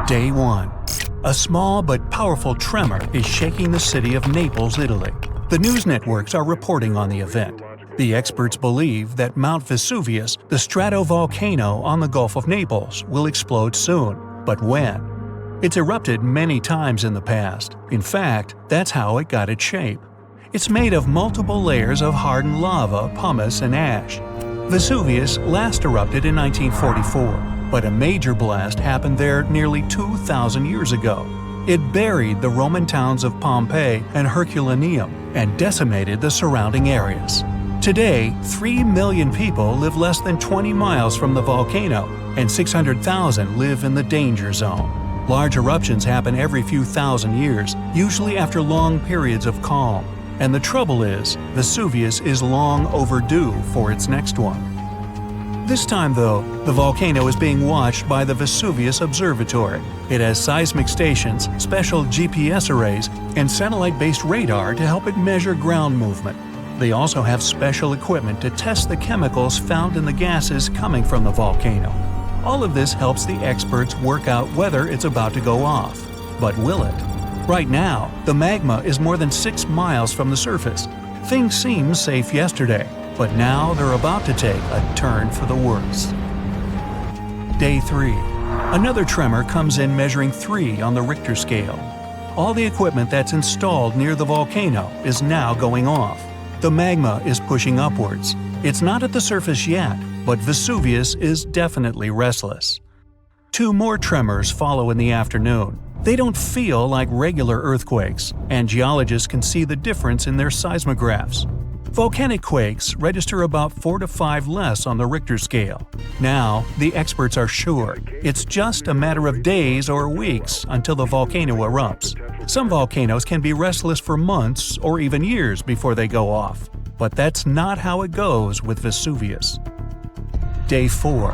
Day 1. A small but powerful tremor is shaking the city of Naples, Italy. The news networks are reporting on the event. The experts believe that Mount Vesuvius, the stratovolcano on the Gulf of Naples, will explode soon. But when? It's erupted many times in the past. In fact, that's how it got its shape. It's made of multiple layers of hardened lava, pumice, and ash. Vesuvius last erupted in 1944. But a major blast happened there nearly 2,000 years ago. It buried the Roman towns of Pompeii and Herculaneum and decimated the surrounding areas. Today, 3 million people live less than 20 miles from the volcano, and 600,000 live in the danger zone. Large eruptions happen every few thousand years, usually after long periods of calm. And the trouble is, Vesuvius is long overdue for its next one. This time, though, the volcano is being watched by the Vesuvius Observatory. It has seismic stations, special GPS arrays, and satellite-based radar to help it measure ground movement. They also have special equipment to test the chemicals found in the gases coming from the volcano. All of this helps the experts work out whether it's about to go off. But will it? Right now, the magma is more than 6 miles from the surface. Things seemed safe yesterday, but now they're about to take a turn for the worse. Day 3. Another tremor comes in measuring 3 on the Richter scale. All the equipment that's installed near the volcano is now going off. The magma is pushing upwards. It's not at the surface yet, but Vesuvius is definitely restless. 2 more tremors follow in the afternoon. They don't feel like regular earthquakes, and geologists can see the difference in their seismographs. Volcanic quakes register about 4 to 5 less on the Richter scale. Now, the experts are sure it's just a matter of days or weeks until the volcano erupts. Some volcanoes can be restless for months or even years before they go off. But that's not how it goes with Vesuvius. Day 4.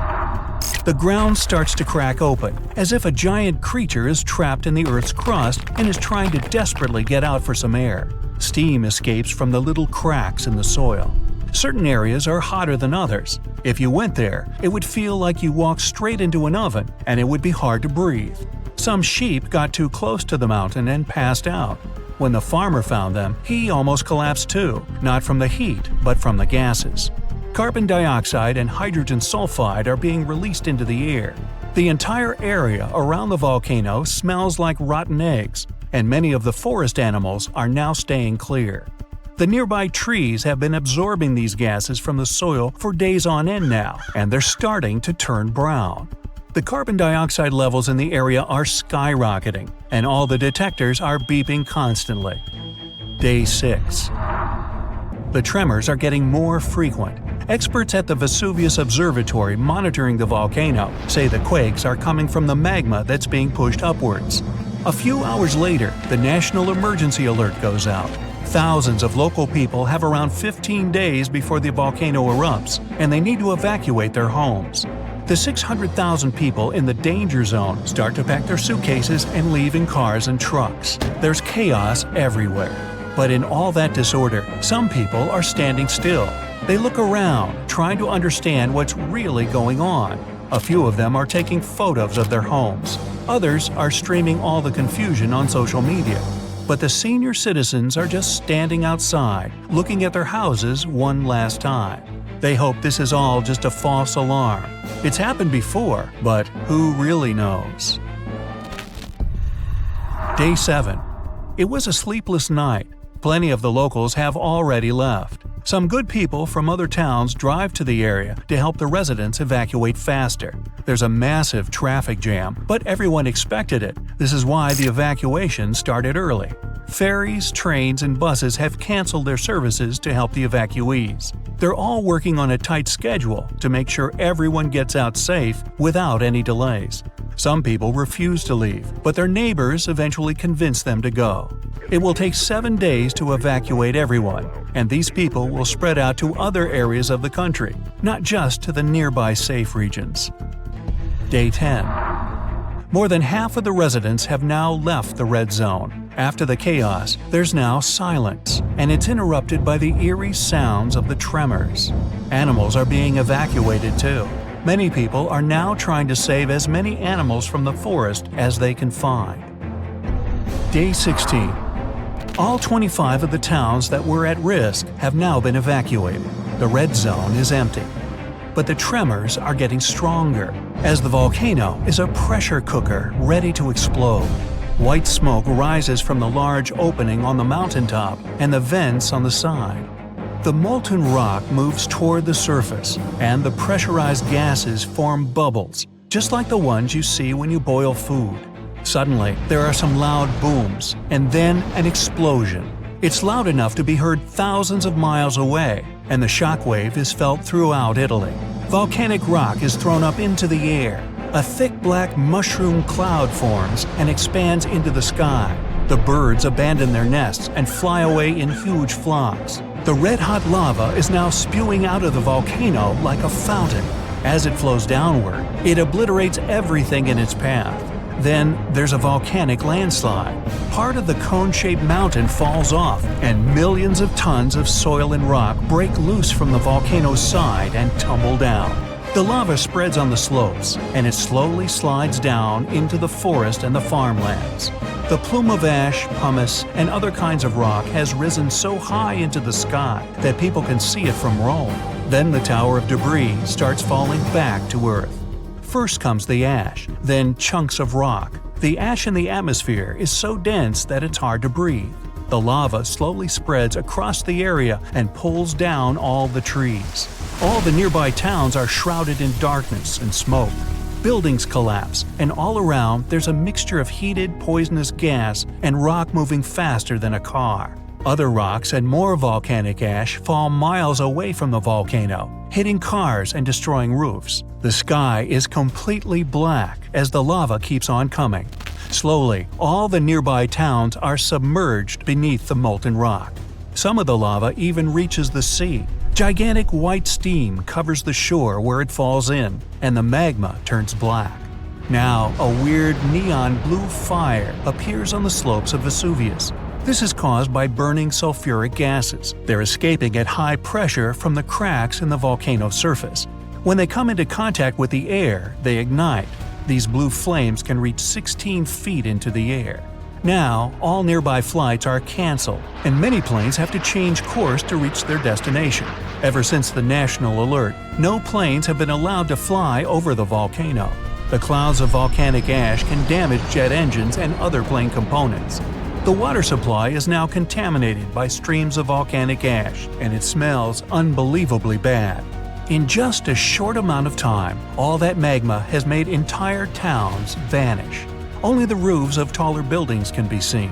The ground starts to crack open, as if a giant creature is trapped in the Earth's crust and is trying to desperately get out for some air. Steam escapes from the little cracks in the soil. Certain areas are hotter than others. If you went there, it would feel like you walked straight into an oven, and it would be hard to breathe. Some sheep got too close to the mountain and passed out. When the farmer found them, he almost collapsed too, not from the heat, but from the gases. Carbon dioxide and hydrogen sulfide are being released into the air. The entire area around the volcano smells like rotten eggs, and many of the forest animals are now staying clear. The nearby trees have been absorbing these gases from the soil for days on end now, and they're starting to turn brown. The carbon dioxide levels in the area are skyrocketing, and all the detectors are beeping constantly. Day 6. The tremors are getting more frequent. Experts at the Vesuvius Observatory monitoring the volcano say the quakes are coming from the magma that's being pushed upwards. A few hours later, the national emergency alert goes out. Thousands of local people have around 15 days before the volcano erupts, and they need to evacuate their homes. The 600,000 people in the danger zone start to pack their suitcases and leave in cars and trucks. There's chaos everywhere. But in all that disorder, some people are standing still. They look around, trying to understand what's really going on. A few of them are taking photos of their homes. Others are streaming all the confusion on social media. But the senior citizens are just standing outside, looking at their houses one last time. They hope this is all just a false alarm. It's happened before, but who really knows? Day 7. It was a sleepless night. Plenty of the locals have already left. Some good people from other towns drive to the area to help the residents evacuate faster. There's a massive traffic jam, but everyone expected it. This is why the evacuation started early. Ferries, trains, and buses have canceled their services to help the evacuees. They're all working on a tight schedule to make sure everyone gets out safe without any delays. Some people refuse to leave, but their neighbors eventually convince them to go. It will take 7 days to evacuate everyone, and these people will spread out to other areas of the country, not just to the nearby safe regions. Day 10. More than half of the residents have now left the red zone. After the chaos, there's now silence, and it's interrupted by the eerie sounds of the tremors. Animals are being evacuated too. Many people are now trying to save as many animals from the forest as they can find. Day 16. All 25 of the towns that were at risk have now been evacuated. The red zone is empty. But the tremors are getting stronger, as the volcano is a pressure cooker ready to explode. White smoke rises from the large opening on the mountaintop and the vents on the side. The molten rock moves toward the surface, and the pressurized gases form bubbles, just like the ones you see when you boil food. Suddenly, there are some loud booms, and then an explosion. It's loud enough to be heard thousands of miles away, and the shockwave is felt throughout Italy. Volcanic rock is thrown up into the air. A thick black mushroom cloud forms and expands into the sky. The birds abandon their nests and fly away in huge flocks. The red-hot lava is now spewing out of the volcano like a fountain. As it flows downward, it obliterates everything in its path. Then there's a volcanic landslide. Part of the cone-shaped mountain falls off, and millions of tons of soil and rock break loose from the volcano's side and tumble down. The lava spreads on the slopes, and it slowly slides down into the forest and the farmlands. The plume of ash, pumice, and other kinds of rock has risen so high into the sky that people can see it from Rome. Then the tower of debris starts falling back to Earth. First comes the ash, then chunks of rock. The ash in the atmosphere is so dense that it's hard to breathe. The lava slowly spreads across the area and pulls down all the trees. All the nearby towns are shrouded in darkness and smoke. Buildings collapse, and all around there's a mixture of heated, poisonous gas and rock moving faster than a car. Other rocks and more volcanic ash fall miles away from the volcano, hitting cars and destroying roofs. The sky is completely black as the lava keeps on coming. Slowly, all the nearby towns are submerged beneath the molten rock. Some of the lava even reaches the sea. Gigantic white steam covers the shore where it falls in, and the magma turns black. Now, a weird neon blue fire appears on the slopes of Vesuvius. This is caused by burning sulfuric gases. They're escaping at high pressure from the cracks in the volcano's surface. When they come into contact with the air, they ignite. These blue flames can reach 16 feet into the air. Now, all nearby flights are canceled, and many planes have to change course to reach their destination. Ever since the national alert, no planes have been allowed to fly over the volcano. The clouds of volcanic ash can damage jet engines and other plane components. The water supply is now contaminated by streams of volcanic ash, and it smells unbelievably bad. In just a short amount of time, all that magma has made entire towns vanish. Only the roofs of taller buildings can be seen.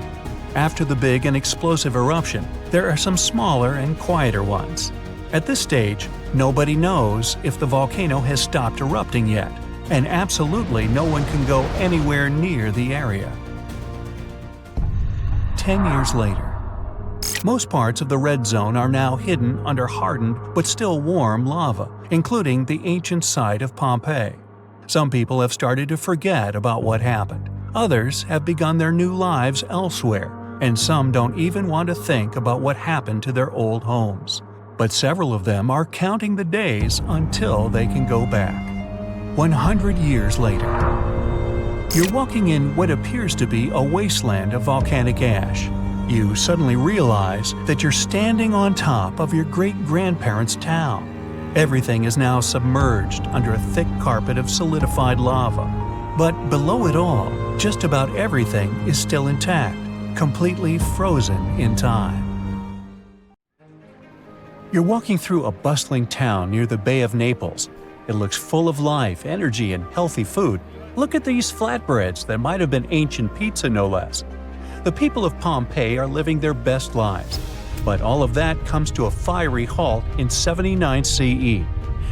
After the big and explosive eruption, there are some smaller and quieter ones. At this stage, nobody knows if the volcano has stopped erupting yet, and absolutely no one can go anywhere near the area. 10 years later. Most parts of the red zone are now hidden under hardened but still warm lava, including the ancient site of Pompeii. Some people have started to forget about what happened. Others have begun their new lives elsewhere, and some don't even want to think about what happened to their old homes. But several of them are counting the days until they can go back. 100 years later. You're walking in what appears to be a wasteland of volcanic ash. You suddenly realize that you're standing on top of your great-grandparents' town. Everything is now submerged under a thick carpet of solidified lava. But below it all, just about everything is still intact, completely frozen in time. You're walking through a bustling town near the Bay of Naples. It looks full of life, energy, and healthy food. Look at these flatbreads that might have been ancient pizza, no less. The people of Pompeii are living their best lives. But all of that comes to a fiery halt in 79 CE.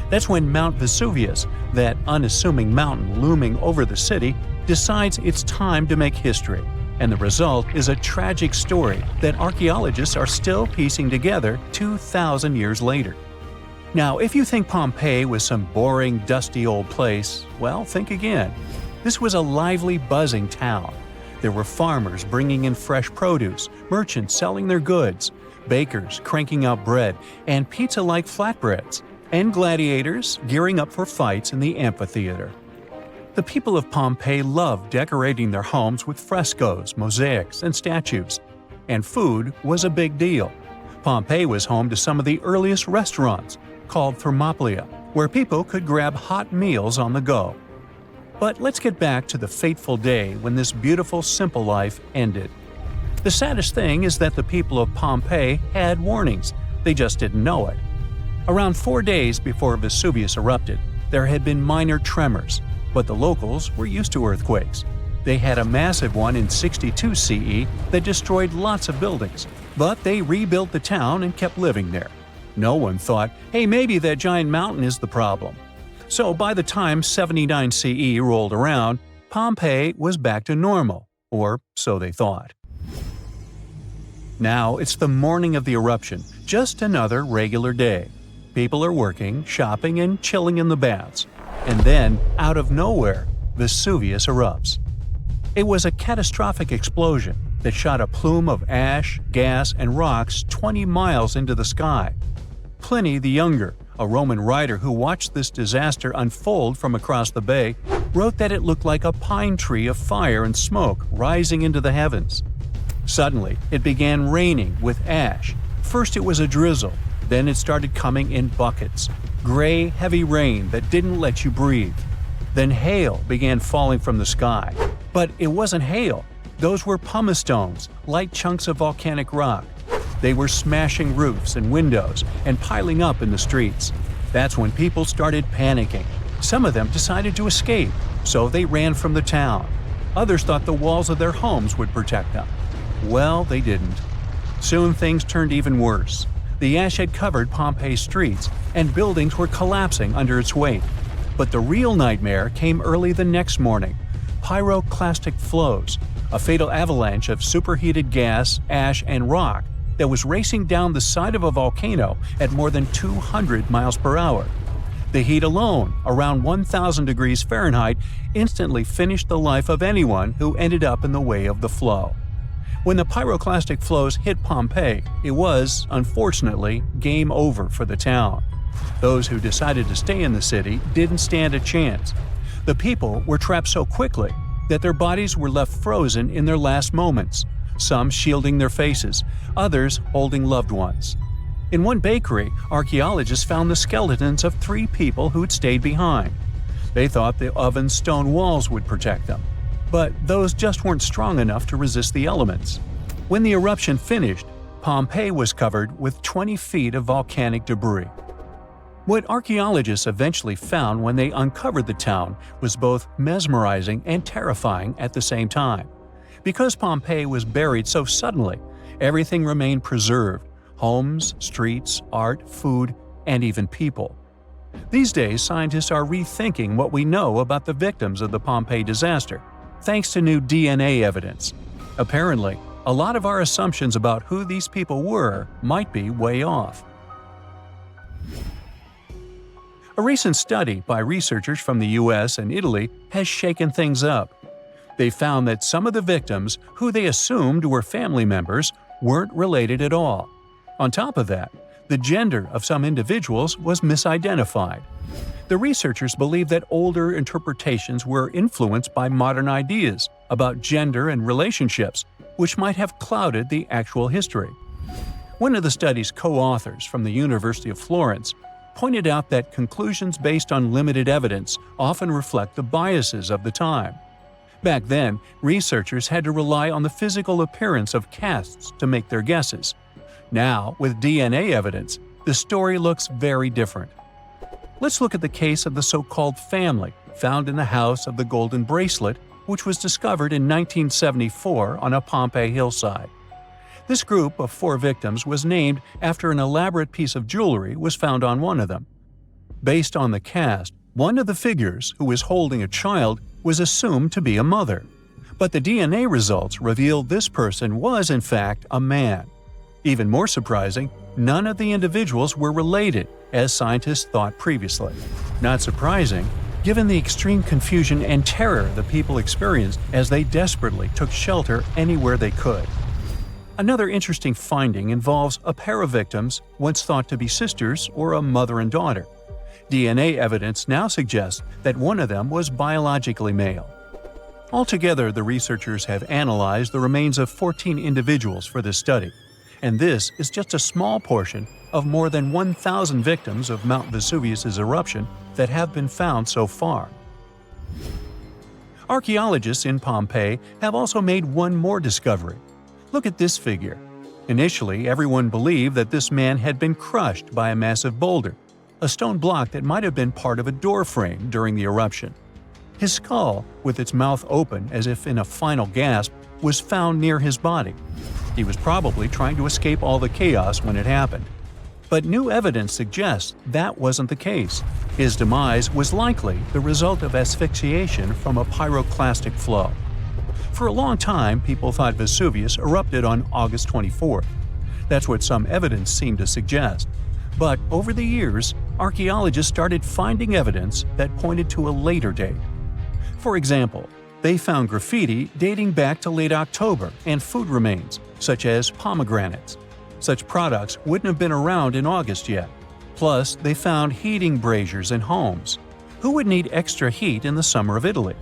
That's when Mount Vesuvius, that unassuming mountain looming over the city, decides it's time to make history. And the result is a tragic story that archaeologists are still piecing together 2,000 years later. Now, if you think Pompeii was some boring, dusty old place, well, think again. This was a lively, buzzing town. There were farmers bringing in fresh produce, merchants selling their goods, bakers cranking out bread, and pizza-like flatbreads. and gladiators gearing up for fights in the amphitheater. The people of Pompeii loved decorating their homes with frescoes, mosaics, and statues, and food was a big deal. Pompeii was home to some of the earliest restaurants, called thermopylae, where people could grab hot meals on the go. But let's get back to the fateful day when this beautiful, simple life ended. The saddest thing is that the people of Pompeii had warnings, they just didn't know it. Around 4 days before Vesuvius erupted, there had been minor tremors, but the locals were used to earthquakes. They had a massive one in 62 CE that destroyed lots of buildings, but they rebuilt the town and kept living there. No one thought, hey, maybe that giant mountain is the problem. So by the time 79 CE rolled around, Pompeii was back to normal, or so they thought. Now it's the morning of the eruption, just another regular day. People are working, shopping, and chilling in the baths. And then, out of nowhere, Vesuvius erupts. It was a catastrophic explosion that shot a plume of ash, gas, and rocks 20 miles into the sky. Pliny the Younger, a Roman writer who watched this disaster unfold from across the bay, wrote that it looked like a pine tree of fire and smoke rising into the heavens. Suddenly, it began raining with ash. First it was a drizzle, then it started coming in buckets. Gray, heavy rain that didn't let you breathe. Then hail began falling from the sky. But it wasn't hail. Those were pumice stones, light chunks of volcanic rock. They were smashing roofs and windows and piling up in the streets. That's when people started panicking. Some of them decided to escape, so they ran from the town. Others thought the walls of their homes would protect them. Well, they didn't. Soon things turned even worse. The ash had covered Pompeii's streets, and buildings were collapsing under its weight. But the real nightmare came early the next morning. Pyroclastic flows, a fatal avalanche of superheated gas, ash, and rock that was racing down the side of a volcano at more than 200 miles per hour. The heat alone, around 1,000 degrees Fahrenheit, instantly finished the life of anyone who ended up in the way of the flow. When the pyroclastic flows hit Pompeii, it was, unfortunately, game over for the town. Those who decided to stay in the city didn't stand a chance. The people were trapped so quickly that their bodies were left frozen in their last moments, some shielding their faces, others holding loved ones. In one bakery, archaeologists found the skeletons of 3 people who'd stayed behind. They thought the oven's stone walls would protect them. But those just weren't strong enough to resist the elements. When the eruption finished, Pompeii was covered with 20 feet of volcanic debris. What archaeologists eventually found when they uncovered the town was both mesmerizing and terrifying at the same time. Because Pompeii was buried so suddenly, everything remained preserved: homes, streets, art, food, and even people. These days, scientists are rethinking what we know about the victims of the Pompeii disaster, thanks to new DNA evidence. Apparently, a lot of our assumptions about who these people were might be way off. A recent study by researchers from the US and Italy has shaken things up. They found that some of the victims, who they assumed were family members, weren't related at all. On top of that, the gender of some individuals was misidentified. The researchers believe that older interpretations were influenced by modern ideas about gender and relationships, which might have clouded the actual history. One of the study's co-authors from the University of Florence pointed out that conclusions based on limited evidence often reflect the biases of the time. Back then, researchers had to rely on the physical appearance of casts to make their guesses. Now, with DNA evidence, the story looks very different. Let's look at the case of the so-called family found in the House of the Golden Bracelet, which was discovered in 1974 on a Pompeii hillside. This group of 4 victims was named after an elaborate piece of jewelry was found on one of them. Based on the cast, one of the figures, who was holding a child, was assumed to be a mother. But the DNA results revealed this person was, in fact, a man. Even more surprising, none of the individuals were related, as scientists thought previously. Not surprising, given the extreme confusion and terror the people experienced as they desperately took shelter anywhere they could. Another interesting finding involves a pair of victims once thought to be sisters or a mother and daughter. DNA evidence now suggests that one of them was biologically male. Altogether, the researchers have analyzed the remains of 14 individuals for this study, and this is just a small portion of more than 1,000 victims of Mount Vesuvius' eruption that have been found so far. Archaeologists in Pompeii have also made one more discovery. Look at this figure. Initially, everyone believed that this man had been crushed by a massive boulder, a stone block that might have been part of a door frame during the eruption. His skull, with its mouth open as if in a final gasp, was found near his body. He was probably trying to escape all the chaos when it happened. But new evidence suggests that wasn't the case. His demise was likely the result of asphyxiation from a pyroclastic flow. For a long time, people thought Vesuvius erupted on August 24th. That's what some evidence seemed to suggest. But over the years, archaeologists started finding evidence that pointed to a later date. For example, they found graffiti dating back to late October and food remains, such as pomegranates. Such products wouldn't have been around in August yet. Plus, they found heating braziers in homes. Who would need extra heat in the summer of Italy?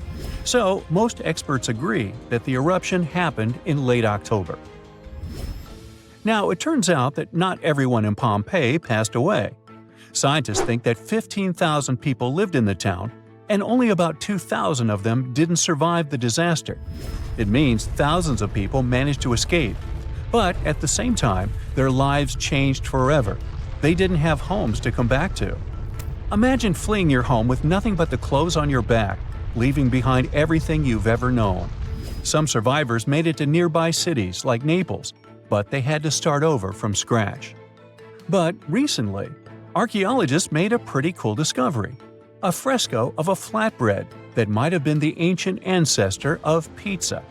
So, most experts agree that the eruption happened in late October. Now, it turns out that not everyone in Pompeii passed away. Scientists think that 15,000 people lived in the town, and only about 2,000 of them didn't survive the disaster. It means thousands of people managed to escape. But at the same time, their lives changed forever. They didn't have homes to come back to. Imagine fleeing your home with nothing but the clothes on your back, leaving behind everything you've ever known. Some survivors made it to nearby cities like Naples, but they had to start over from scratch. But recently, archaeologists made a pretty cool discovery: a fresco of a flatbread that might have been the ancient ancestor of pizza.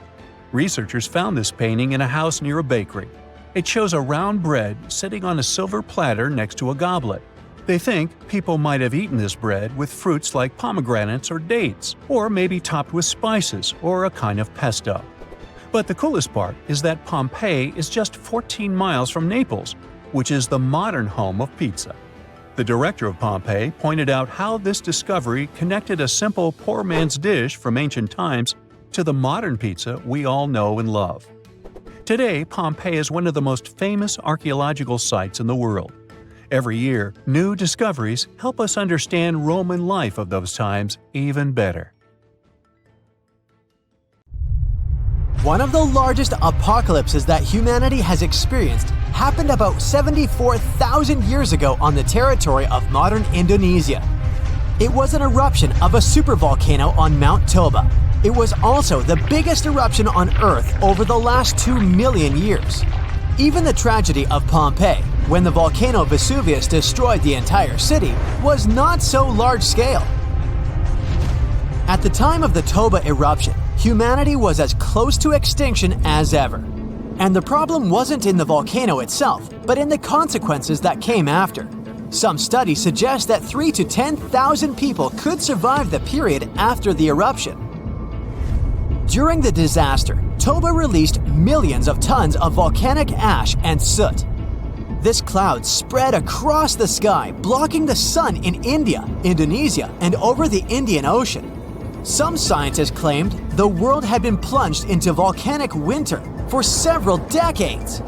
Researchers found this painting in a house near a bakery. It shows a round bread sitting on a silver platter next to a goblet. They think people might have eaten this bread with fruits like pomegranates or dates, or maybe topped with spices or a kind of pesto. But the coolest part is that Pompeii is just 14 miles from Naples, which is the modern home of pizza. The director of Pompeii pointed out how this discovery connected a simple poor man's dish from ancient times to the modern pizza we all know and love. Today, Pompeii is one of the most famous archaeological sites in the world. Every year, new discoveries help us understand Roman life of those times even better. One of the largest apocalypses that humanity has experienced happened about 74,000 years ago on the territory of modern Indonesia. It was an eruption of a supervolcano on Mount Toba. It was also the biggest eruption on Earth over the last 2 million years. Even the tragedy of Pompeii, when the volcano Vesuvius destroyed the entire city, was not so large-scale. At the time of the Toba eruption, humanity was as close to extinction as ever. And the problem wasn't in the volcano itself, but in the consequences that came after. Some studies suggest that 3,000 to 10,000 people could survive the period after the eruption. During the disaster, Toba released millions of tons of volcanic ash and soot. This cloud spread across the sky, blocking the sun in India, Indonesia, and over the Indian Ocean. Some scientists claimed the world had been plunged into volcanic winter for several decades.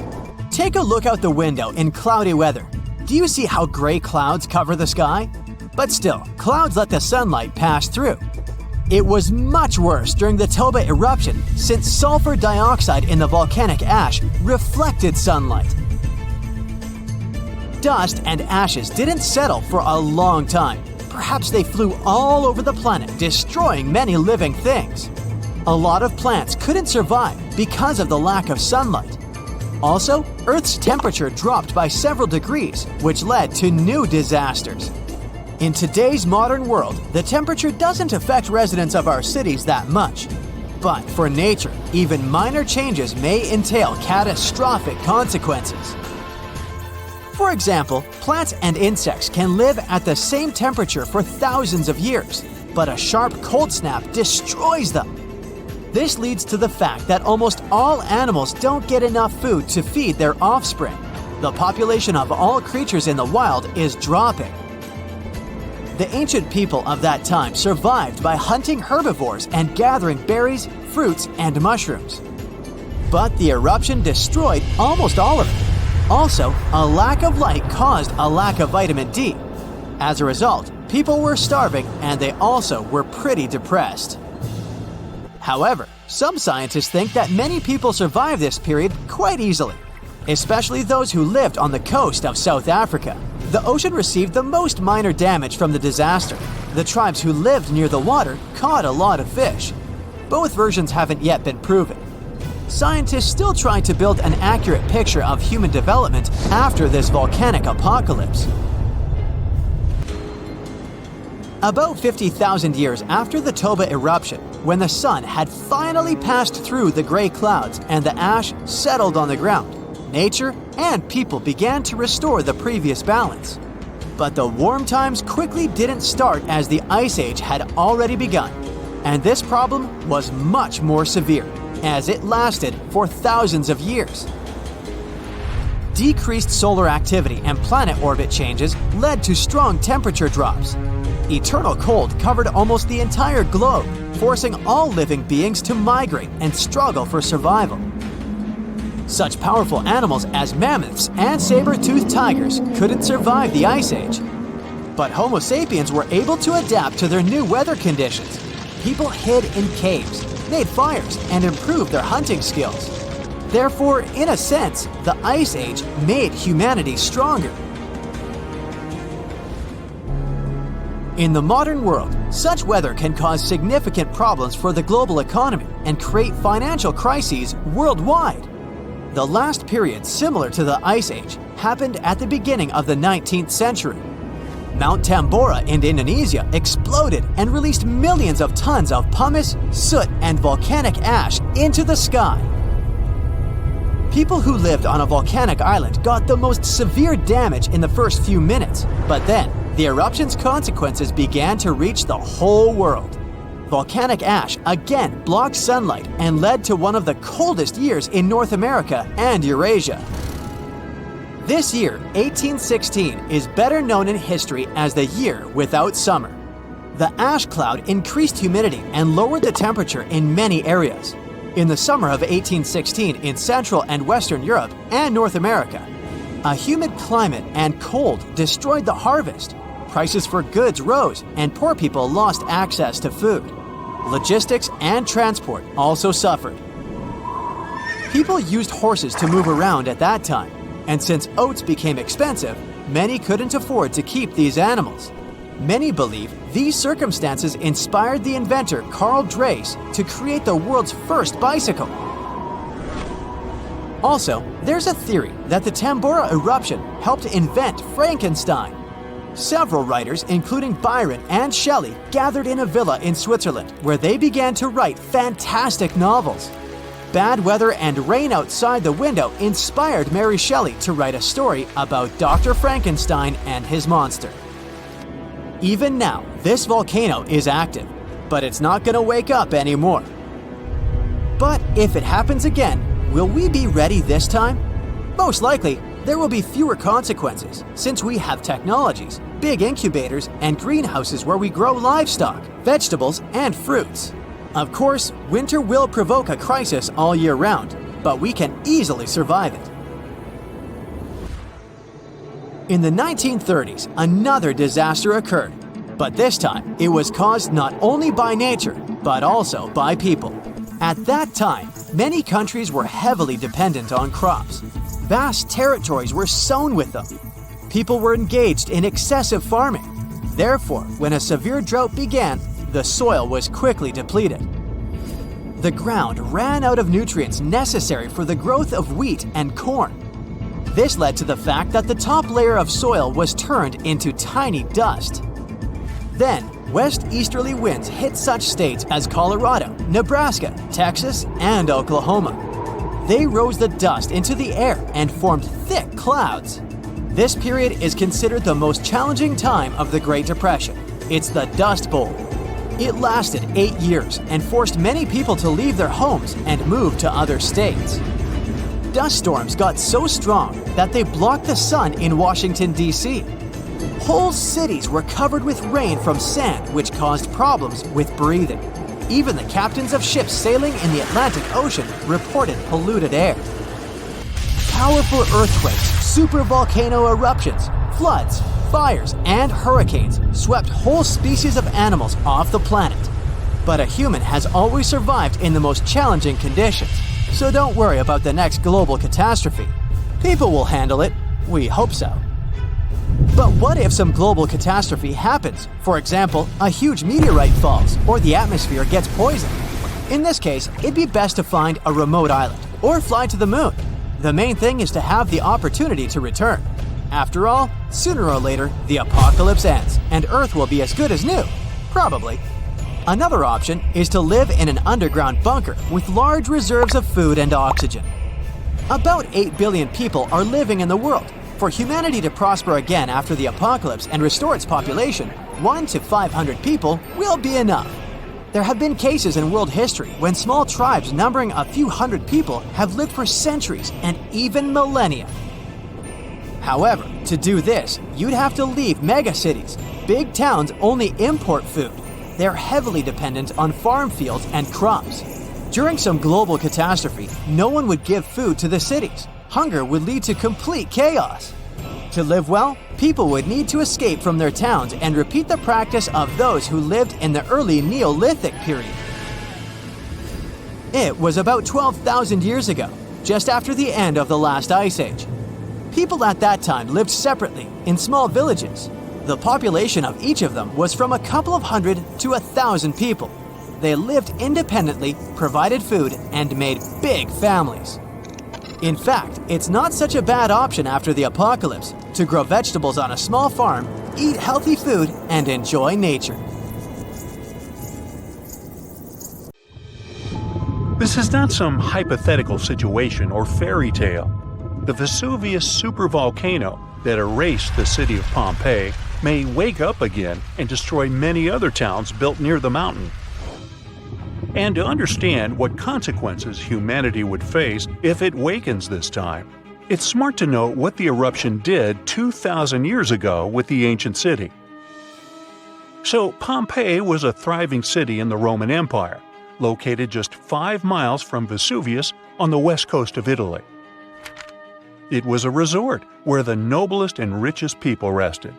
Take a look out the window in cloudy weather. Do you see how gray clouds cover the sky? But still, clouds let the sunlight pass through. It was much worse during the Toba eruption, since sulfur dioxide in the volcanic ash reflected sunlight. Dust and ashes didn't settle for a long time. Perhaps they flew all over the planet, destroying many living things. A lot of plants couldn't survive because of the lack of sunlight. Also, Earth's temperature dropped by several degrees, which led to new disasters. In today's modern world, the temperature doesn't affect residents of our cities that much. But for nature, even minor changes may entail catastrophic consequences. For example, plants and insects can live at the same temperature for thousands of years, but a sharp cold snap destroys them. This leads to the fact that almost all animals don't get enough food to feed their offspring. The population of all creatures in the wild is dropping. The ancient people of that time survived by hunting herbivores and gathering berries, fruits, and mushrooms. But the eruption destroyed almost all of it. Also, a lack of light caused a lack of vitamin D. As a result, people were starving and they also were pretty depressed. However, some scientists think that many people survived this period quite easily, especially those who lived on the coast of South Africa. The ocean received the most minor damage from the disaster. The tribes who lived near the water caught a lot of fish. Both versions haven't yet been proven. Scientists still try to build an accurate picture of human development after this volcanic apocalypse. About 50,000 years after the Toba eruption, when the sun had finally passed through the gray clouds and the ash settled on the ground, nature and people began to restore the previous balance. But the warm times quickly didn't start as the Ice Age had already begun, and this problem was much more severe, as it lasted for thousands of years. Decreased solar activity and planet orbit changes led to strong temperature drops. Eternal cold covered almost the entire globe, forcing all living beings to migrate and struggle for survival. Such powerful animals as mammoths and saber-toothed tigers couldn't survive the Ice Age. But Homo sapiens were able to adapt to their new weather conditions. People hid in caves, made fires, and improved their hunting skills. Therefore, in a sense, the Ice Age made humanity stronger. In the modern world, such weather can cause significant problems for the global economy and create financial crises worldwide. The last period similar to the Ice Age happened at the beginning of the 19th century. Mount Tambora in Indonesia exploded and released millions of tons of pumice, soot, and volcanic ash into the sky. People who lived on a volcanic island got the most severe damage in the first few minutes, but then the eruption's consequences began to reach the whole world. Volcanic ash again blocked sunlight and led to one of the coldest years in North America and Eurasia. This year, 1816, is better known in history as the year without summer. The ash cloud increased humidity and lowered the temperature in many areas. In the summer of 1816 in Central and Western Europe and North America, a humid climate and cold destroyed the harvest. Prices for goods rose and poor people lost access to food. Logistics and transport also suffered. People used horses to move around at that time, and since oats became expensive, many couldn't afford to keep these animals. Many believe these circumstances inspired the inventor Carl Dreis to create the world's first bicycle. Also, there's a theory that the Tambora eruption helped invent Frankenstein. Several writers, including Byron and Shelley, gathered in a villa in Switzerland where they began to write fantastic novels. Bad weather and rain outside the window inspired Mary Shelley to write a story about Dr. Frankenstein and his monster. Even now, this volcano is active, but it's not going to wake up anymore. But if it happens again, will we be ready this time? Most likely, there will be fewer consequences since we have technologies, big incubators, and greenhouses where we grow livestock, vegetables, and fruits. Of course, winter will provoke a crisis all year round, but we can easily survive it. In the 1930s, another disaster occurred, but this time it was caused not only by nature, but also by people. At that time, many countries were heavily dependent on crops. Vast territories were sown with them. People were engaged in excessive farming. Therefore, when a severe drought began, the soil was quickly depleted. The ground ran out of nutrients necessary for the growth of wheat and corn. This led to the fact that the top layer of soil was turned into tiny dust. Then, west-easterly winds hit such states as Colorado, Nebraska, Texas, and Oklahoma. They rose the dust into the air and formed thick clouds. This period is considered the most challenging time of the Great Depression. It's the Dust Bowl. It lasted 8 years and forced many people to leave their homes and move to other states. Dust storms got so strong that they blocked the sun in Washington, D.C. Whole cities were covered with rain from sand, which caused problems with breathing. Even the captains of ships sailing in the Atlantic Ocean reported polluted air. Powerful earthquakes, supervolcano eruptions, floods, fires, and hurricanes swept whole species of animals off the planet. But a human has always survived in the most challenging conditions, so don't worry about the next global catastrophe. People will handle it. We hope so. But what if some global catastrophe happens? For example, a huge meteorite falls or the atmosphere gets poisoned. In this case, it'd be best to find a remote island or fly to the moon. The main thing is to have the opportunity to return. After all, sooner or later, the apocalypse ends and Earth will be as good as new. Probably. Another option is to live in an underground bunker with large reserves of food and oxygen. About 8 billion people are living in the world. For humanity to prosper again after the apocalypse and restore its population, 1 to 500 people will be enough. There have been cases in world history when small tribes numbering a few hundred people have lived for centuries and even millennia. However, to do this, you'd have to leave megacities. Big towns only import food. They're heavily dependent on farm fields and crops. During some global catastrophe, no one would give food to the cities. Hunger would lead to complete chaos. To live well, people would need to escape from their towns and repeat the practice of those who lived in the early Neolithic period. It was about 12,000 years ago, just after the end of the last ice age. People at that time lived separately in small villages. The population of each of them was from a couple of hundred to 1,000 people. They lived independently, provided food, and made big families. In fact, it's not such a bad option after the apocalypse to grow vegetables on a small farm, eat healthy food, and enjoy nature. This is not some hypothetical situation or fairy tale. The Vesuvius supervolcano that erased the city of Pompeii may wake up again and destroy many other towns built near the mountain. And to understand what consequences humanity would face if it wakens this time, it's smart to know what the eruption did 2,000 years ago with the ancient city. So Pompeii was a thriving city in the Roman Empire, located just 5 miles from Vesuvius on the west coast of Italy. It was a resort where the noblest and richest people rested.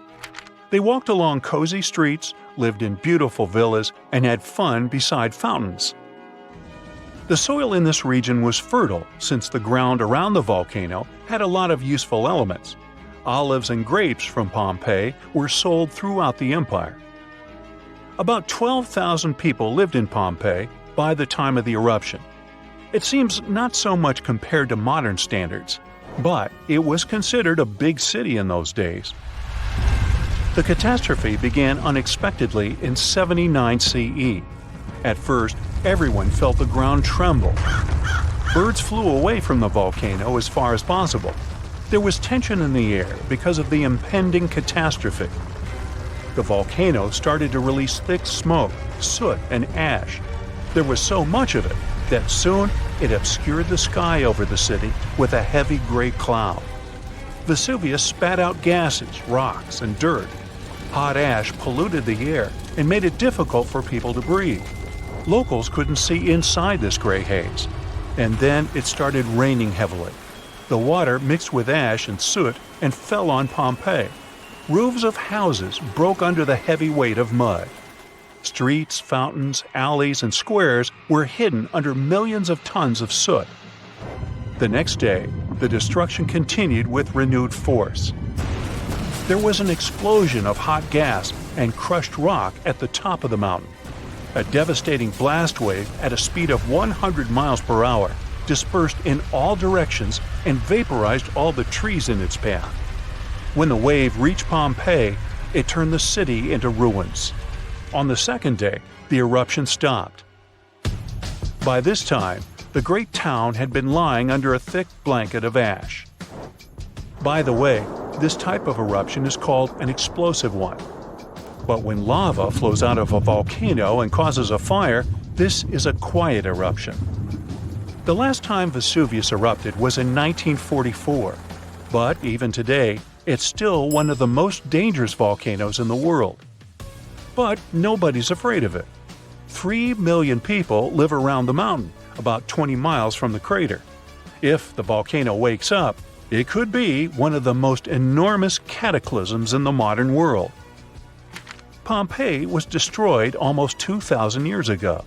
They walked along cozy streets, lived in beautiful villas, and had fun beside fountains. The soil in this region was fertile since the ground around the volcano had a lot of useful elements. Olives and grapes from Pompeii were sold throughout the empire. About 12,000 people lived in Pompeii by the time of the eruption. It seems not so much compared to modern standards, but it was considered a big city in those days. The catastrophe began unexpectedly in 79 CE. At first, everyone felt the ground tremble. Birds flew away from the volcano as far as possible. There was tension in the air because of the impending catastrophe. The volcano started to release thick smoke, soot, and ash. There was so much of it that soon it obscured the sky over the city with a heavy gray cloud. Vesuvius spat out gases, rocks, and dirt. Hot ash polluted the air and made it difficult for people to breathe. Locals couldn't see inside this gray haze. And then it started raining heavily. The water mixed with ash and soot and fell on Pompeii. Roofs of houses broke under the heavy weight of mud. Streets, fountains, alleys, and squares were hidden under millions of tons of soot. The next day, the destruction continued with renewed force. There was an explosion of hot gas and crushed rock at the top of the mountain. A devastating blast wave at a speed of 100 miles per hour dispersed in all directions and vaporized all the trees in its path. When the wave reached Pompeii, it turned the city into ruins. On the second day, the eruption stopped. By this time, the great town had been lying under a thick blanket of ash. By the way, this type of eruption is called an explosive one. But when lava flows out of a volcano and causes a fire, this is a quiet eruption. The last time Vesuvius erupted was in 1944, but even today, it's still one of the most dangerous volcanoes in the world. But nobody's afraid of it. 3 million people live around the mountain, about 20 miles from the crater. If the volcano wakes up, it could be one of the most enormous cataclysms in the modern world. Pompeii was destroyed almost 2,000 years ago.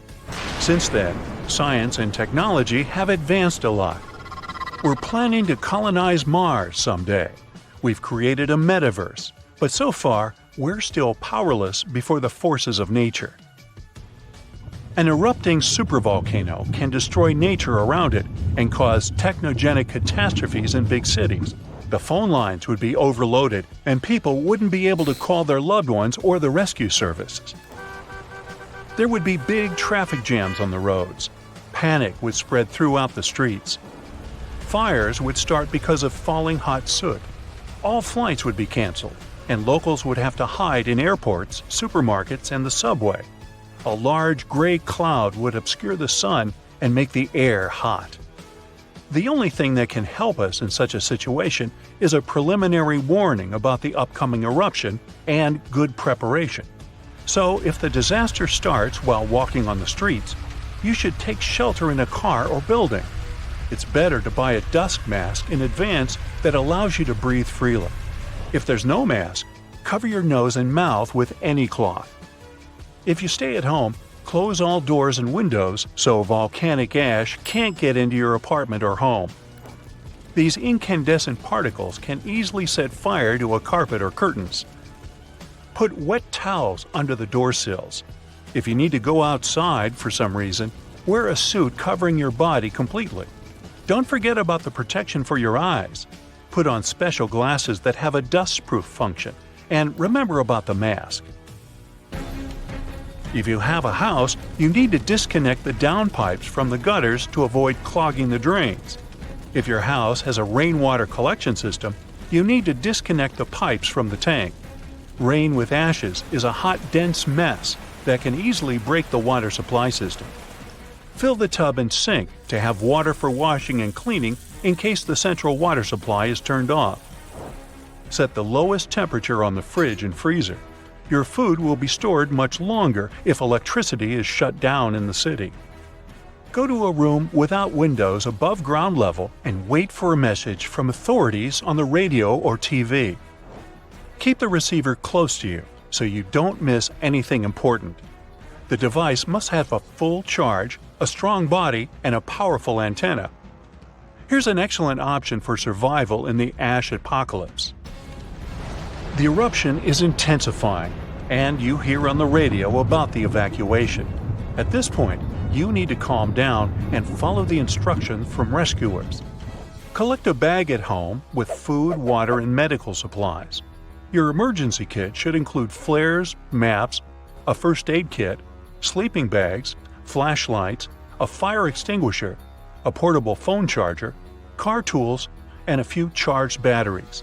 Since then, science and technology have advanced a lot. We're planning to colonize Mars someday. We've created a metaverse, but so far, we're still powerless before the forces of nature. An erupting supervolcano can destroy nature around it and cause technogenic catastrophes in big cities. The phone lines would be overloaded and people wouldn't be able to call their loved ones or the rescue services. There would be big traffic jams on the roads. Panic would spread throughout the streets. Fires would start because of falling hot soot. All flights would be canceled, and locals would have to hide in airports, supermarkets, and the subway. A large gray cloud would obscure the sun and make the air hot. The only thing that can help us in such a situation is a preliminary warning about the upcoming eruption and good preparation. So if the disaster starts while walking on the streets, you should take shelter in a car or building. It's better to buy a dust mask in advance that allows you to breathe freely. If there's no mask, cover your nose and mouth with any cloth. If you stay at home, close all doors and windows so volcanic ash can't get into your apartment or home. These incandescent particles can easily set fire to a carpet or curtains. Put wet towels under the door sills. If you need to go outside for some reason, wear a suit covering your body completely. Don't forget about the protection for your eyes. Put on special glasses that have a dust-proof function, and remember about the mask. If you have a house, you need to disconnect the downpipes from the gutters to avoid clogging the drains. If your house has a rainwater collection system, you need to disconnect the pipes from the tank. Rain with ashes is a hot, dense mess that can easily break the water supply system. Fill the tub and sink to have water for washing and cleaning in case the central water supply is turned off. Set the lowest temperature on the fridge and freezer. Your food will be stored much longer if electricity is shut down in the city. Go to a room without windows above ground level and wait for a message from authorities on the radio or TV. Keep the receiver close to you so you don't miss anything important. The device must have a full charge, a strong body, and a powerful antenna. Here's an excellent option for survival in the ash apocalypse. The eruption is intensifying, and you hear on the radio about the evacuation. At this point, you need to calm down and follow the instructions from rescuers. Collect a bag at home with food, water, and medical supplies. Your emergency kit should include flares, maps, a first aid kit, sleeping bags, flashlights, a fire extinguisher, a portable phone charger, car tools, and a few charged batteries.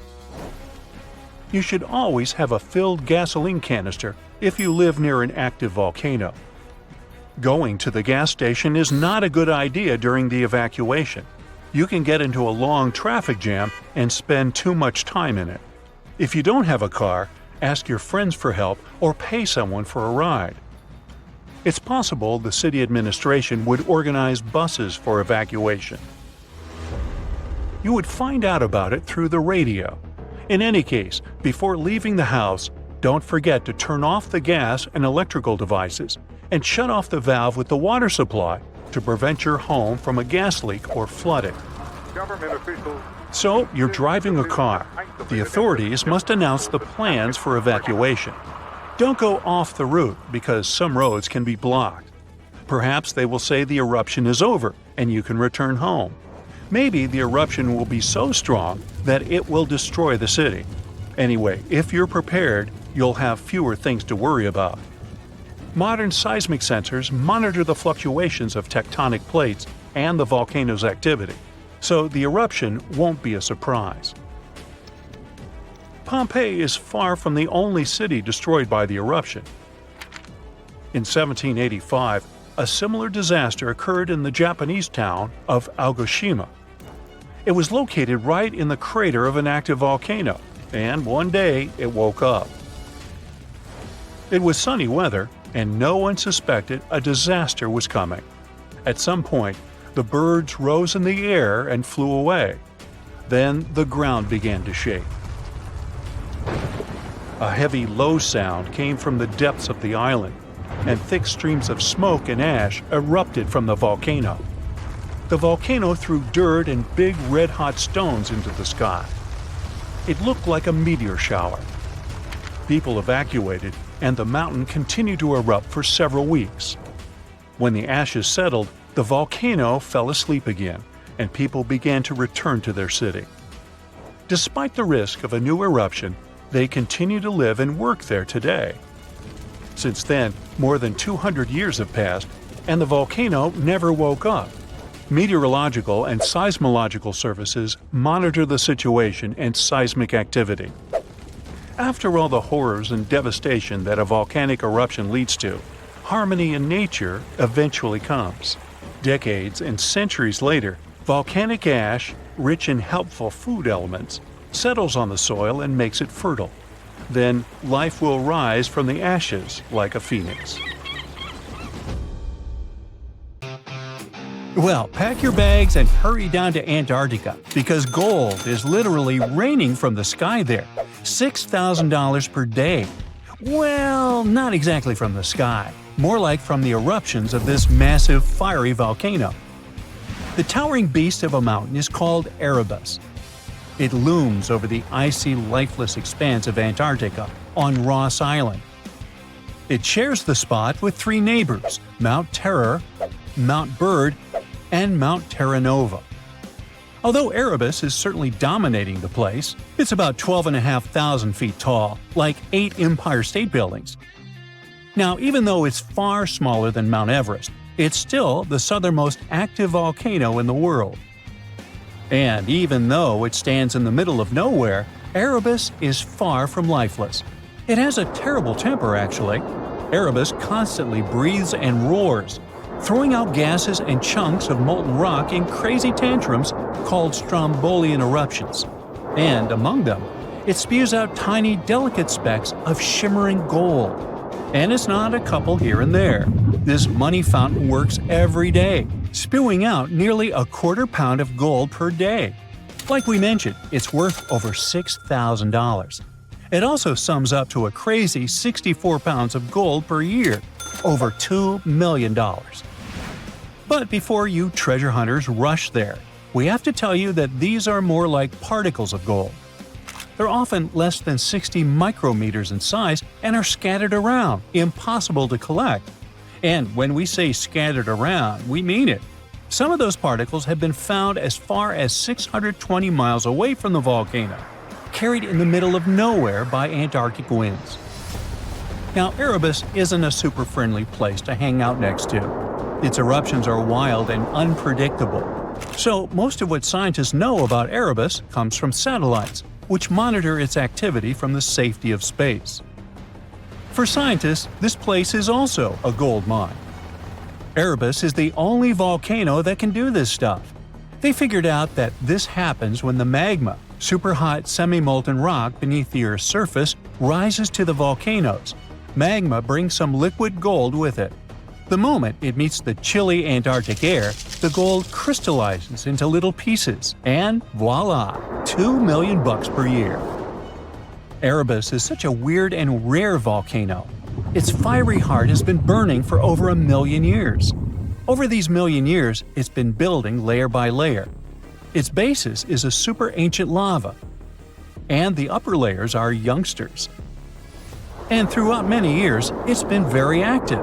You should always have a filled gasoline canister if you live near an active volcano. Going to the gas station is not a good idea during the evacuation. You can get into a long traffic jam and spend too much time in it. If you don't have a car, ask your friends for help or pay someone for a ride. It's possible the city administration would organize buses for evacuation. You would find out about it through the radio. In any case, before leaving the house, don't forget to turn off the gas and electrical devices and shut off the valve with the water supply to prevent your home from a gas leak or flooding. So, you're driving a car. The authorities must announce the plans for evacuation. Don't go off the route because some roads can be blocked. Perhaps they will say the eruption is over and you can return home. Maybe the eruption will be so strong that it will destroy the city. Anyway, if you're prepared, you'll have fewer things to worry about. Modern seismic sensors monitor the fluctuations of tectonic plates and the volcano's activity, so the eruption won't be a surprise. Pompeii is far from the only city destroyed by the eruption. In 1785, a similar disaster occurred in the Japanese town of Alushima. It was located right in the crater of an active volcano, and one day it woke up. It was sunny weather, and no one suspected a disaster was coming. At some point, the birds rose in the air and flew away. Then the ground began to shake. A heavy, low sound came from the depths of the island, and thick streams of smoke and ash erupted from the volcano. The volcano threw dirt and big red-hot stones into the sky. It looked like a meteor shower. People evacuated, and the mountain continued to erupt for several weeks. When the ashes settled, the volcano fell asleep again, and people began to return to their city. Despite the risk of a new eruption, they continue to live and work there today. Since then, more than 200 years have passed, and the volcano never woke up. Meteorological and seismological services monitor the situation and seismic activity. After all the horrors and devastation that a volcanic eruption leads to, harmony in nature eventually comes. Decades and centuries later, volcanic ash, rich in helpful food elements, settles on the soil and makes it fertile. Then life will rise from the ashes like a phoenix. Well, pack your bags and hurry down to Antarctica, because gold is literally raining from the sky there. $6,000 per day. Well, not exactly from the sky, more like from the eruptions of this massive fiery volcano. The towering beast of a mountain is called Erebus. It looms over the icy, lifeless expanse of Antarctica on Ross Island. It shares the spot with three neighbors, Mount Terror, Mount Bird, and Mount Terra Nova. Although Erebus is certainly dominating the place, it's about 12,500 feet tall, like 8 Empire State Buildings. Now, even though it's far smaller than Mount Everest, it's still the southernmost active volcano in the world. And even though it stands in the middle of nowhere, Erebus is far from lifeless. It has a terrible temper, actually. Erebus constantly breathes and roars, throwing out gases and chunks of molten rock in crazy tantrums called strombolian eruptions. And among them, it spews out tiny, delicate specks of shimmering gold. And it's not a couple here and there. This money fountain works every day, spewing out nearly a quarter pound of gold per day. Like we mentioned, it's worth over $6,000. It also sums up to a crazy 64 pounds of gold per year, over $2 million. But before you treasure hunters rush there, we have to tell you that these are more like particles of gold. They're often less than 60 micrometers in size and are scattered around, impossible to collect. And when we say scattered around, we mean it. Some of those particles have been found as far as 620 miles away from the volcano, carried in the middle of nowhere by Antarctic winds. Now, Erebus isn't a super friendly place to hang out next to. Its eruptions are wild and unpredictable. So, most of what scientists know about Erebus comes from satellites, which monitor its activity from the safety of space. For scientists, this place is also a gold mine. Erebus is the only volcano that can do this stuff. They figured out that this happens when the magma, superhot semi-molten rock beneath the Earth's surface, rises to the volcanoes. Magma brings some liquid gold with it. The moment it meets the chilly Antarctic air, the gold crystallizes into little pieces, and voila, $2 million per year. Erebus is such a weird and rare volcano. Its fiery heart has been burning for over 1 million years. Over these million years, it's been building layer by layer. Its basis is a super ancient lava, and the upper layers are youngsters. And throughout many years, it's been very active,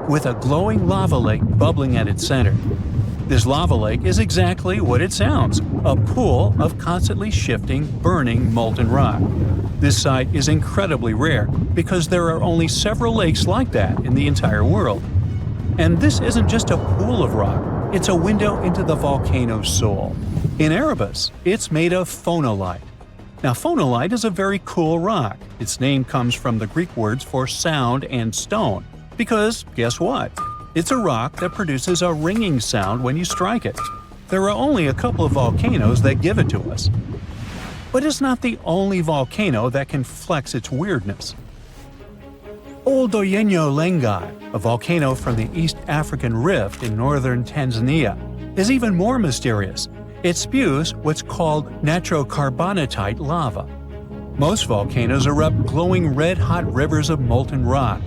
with a glowing lava lake bubbling at its center. This lava lake is exactly what it sounds, a pool of constantly shifting, burning molten rock. This site is incredibly rare because there are only several lakes like that in the entire world. And this isn't just a pool of rock, it's a window into the volcano's soul. In Erebus, it's made of phonolite. Now, phonolite is a very cool rock. Its name comes from the Greek words for sound and stone. Because, guess what? It's a rock that produces a ringing sound when you strike it. There are only a couple of volcanoes that give it to us. But it's not the only volcano that can flex its weirdness. Old Doinyo Lengai, a volcano from the East African Rift in northern Tanzania, is even more mysterious. It spews what's called nitrocarbonatite lava. Most volcanoes erupt glowing red-hot rivers of molten rock.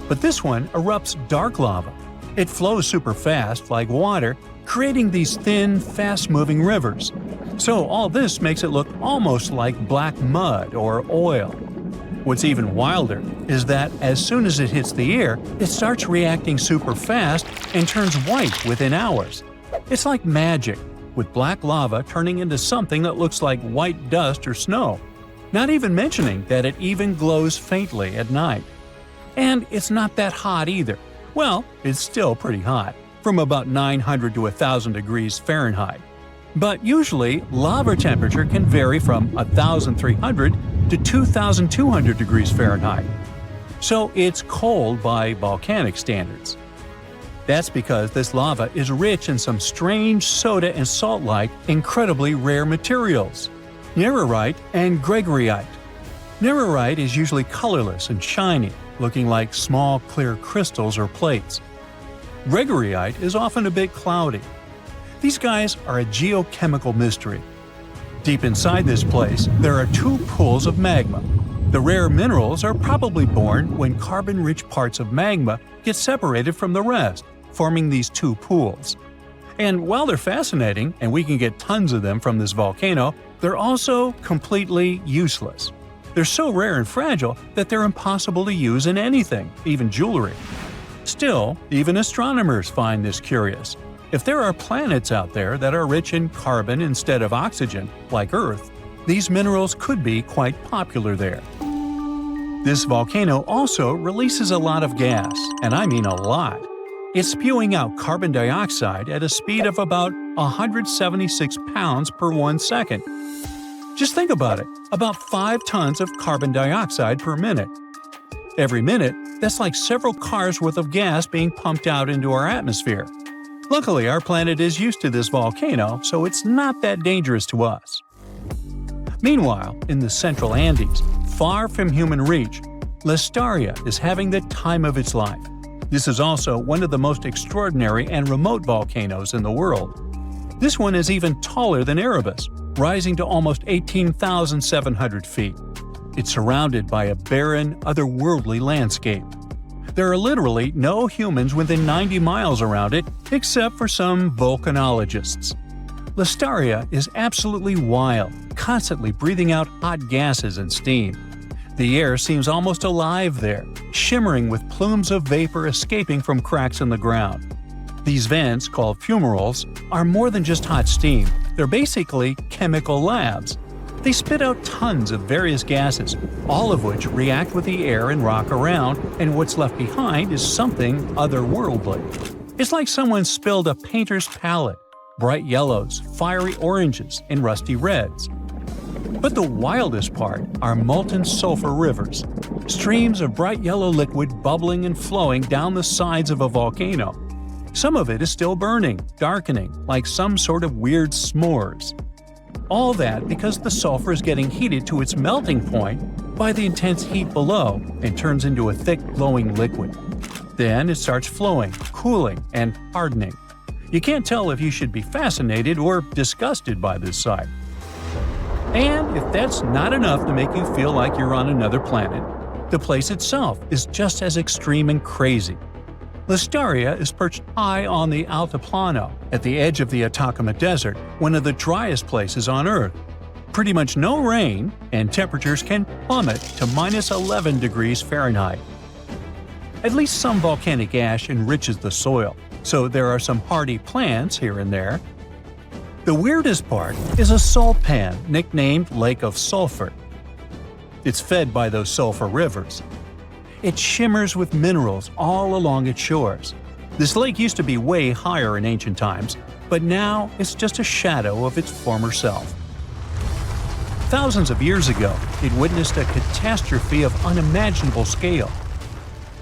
But this one erupts dark lava. It flows super fast, like water, creating these thin, fast-moving rivers. So all this makes it look almost like black mud or oil. What's even wilder is that as soon as it hits the air, it starts reacting super fast and turns white within hours. It's like magic, with black lava turning into something that looks like white dust or snow. Not even mentioning that it even glows faintly at night. And it's not that hot either. Well, it's still pretty hot, from about 900 to 1,000 degrees Fahrenheit. But usually, lava temperature can vary from 1,300 to 2,200 degrees Fahrenheit. So it's cold by volcanic standards. That's because this lava is rich in some strange soda and salt-like, incredibly rare materials: nerorite and gregorite. Nerorite is usually colorless and shiny, looking like small clear crystals or plates. Gregorite is often a bit cloudy. These guys are a geochemical mystery. Deep inside this place, there are two pools of magma. The rare minerals are probably born when carbon-rich parts of magma get separated from the rest, forming these two pools. And while they're fascinating, and we can get tons of them from this volcano, they're also completely useless. They're so rare and fragile that they're impossible to use in anything, even jewelry. Still, even astronomers find this curious. If there are planets out there that are rich in carbon instead of oxygen, like Earth, these minerals could be quite popular there. This volcano also releases a lot of gas, and I mean a lot. It's spewing out carbon dioxide at a speed of about 176 pounds per 1 second. Just think about it, about 5 tons of carbon dioxide per minute. Every minute, that's like several cars worth of gas being pumped out into our atmosphere. Luckily, our planet is used to this volcano, so it's not that dangerous to us. Meanwhile, in the central Andes, far from human reach, Lastarria is having the time of its life. This is also one of the most extraordinary and remote volcanoes in the world. This one is even taller than Erebus, rising to almost 18,700 feet. It's surrounded by a barren, otherworldly landscape. There are literally no humans within 90 miles around it, except for some volcanologists. Lastarria is absolutely wild, constantly breathing out hot gases and steam. The air seems almost alive there, shimmering with plumes of vapor escaping from cracks in the ground. These vents, called fumaroles, are more than just hot steam. They're basically chemical labs. They spit out tons of various gases, all of which react with the air and rock around, and what's left behind is something otherworldly. It's like someone spilled a painter's palette: bright yellows, fiery oranges, and rusty reds. But the wildest part are molten sulfur rivers, streams of bright yellow liquid bubbling and flowing down the sides of a volcano. Some of it is still burning, darkening, like some sort of weird s'mores. All that because the sulfur is getting heated to its melting point by the intense heat below and turns into a thick, glowing liquid. Then it starts flowing, cooling, and hardening. You can't tell if you should be fascinated or disgusted by this sight. And if that's not enough to make you feel like you're on another planet, the place itself is just as extreme and crazy. Lastarria is perched high on the Altiplano, at the edge of the Atacama Desert, one of the driest places on Earth. Pretty much no rain, and temperatures can plummet to minus 11 degrees Fahrenheit. At least some volcanic ash enriches the soil, so there are some hardy plants here and there. The weirdest part is a salt pan nicknamed Lake of Sulphur. It's fed by those sulfur rivers. It shimmers with minerals all along its shores. This lake used to be way higher in ancient times, but now it's just a shadow of its former self. Thousands of years ago, it witnessed a catastrophe of unimaginable scale.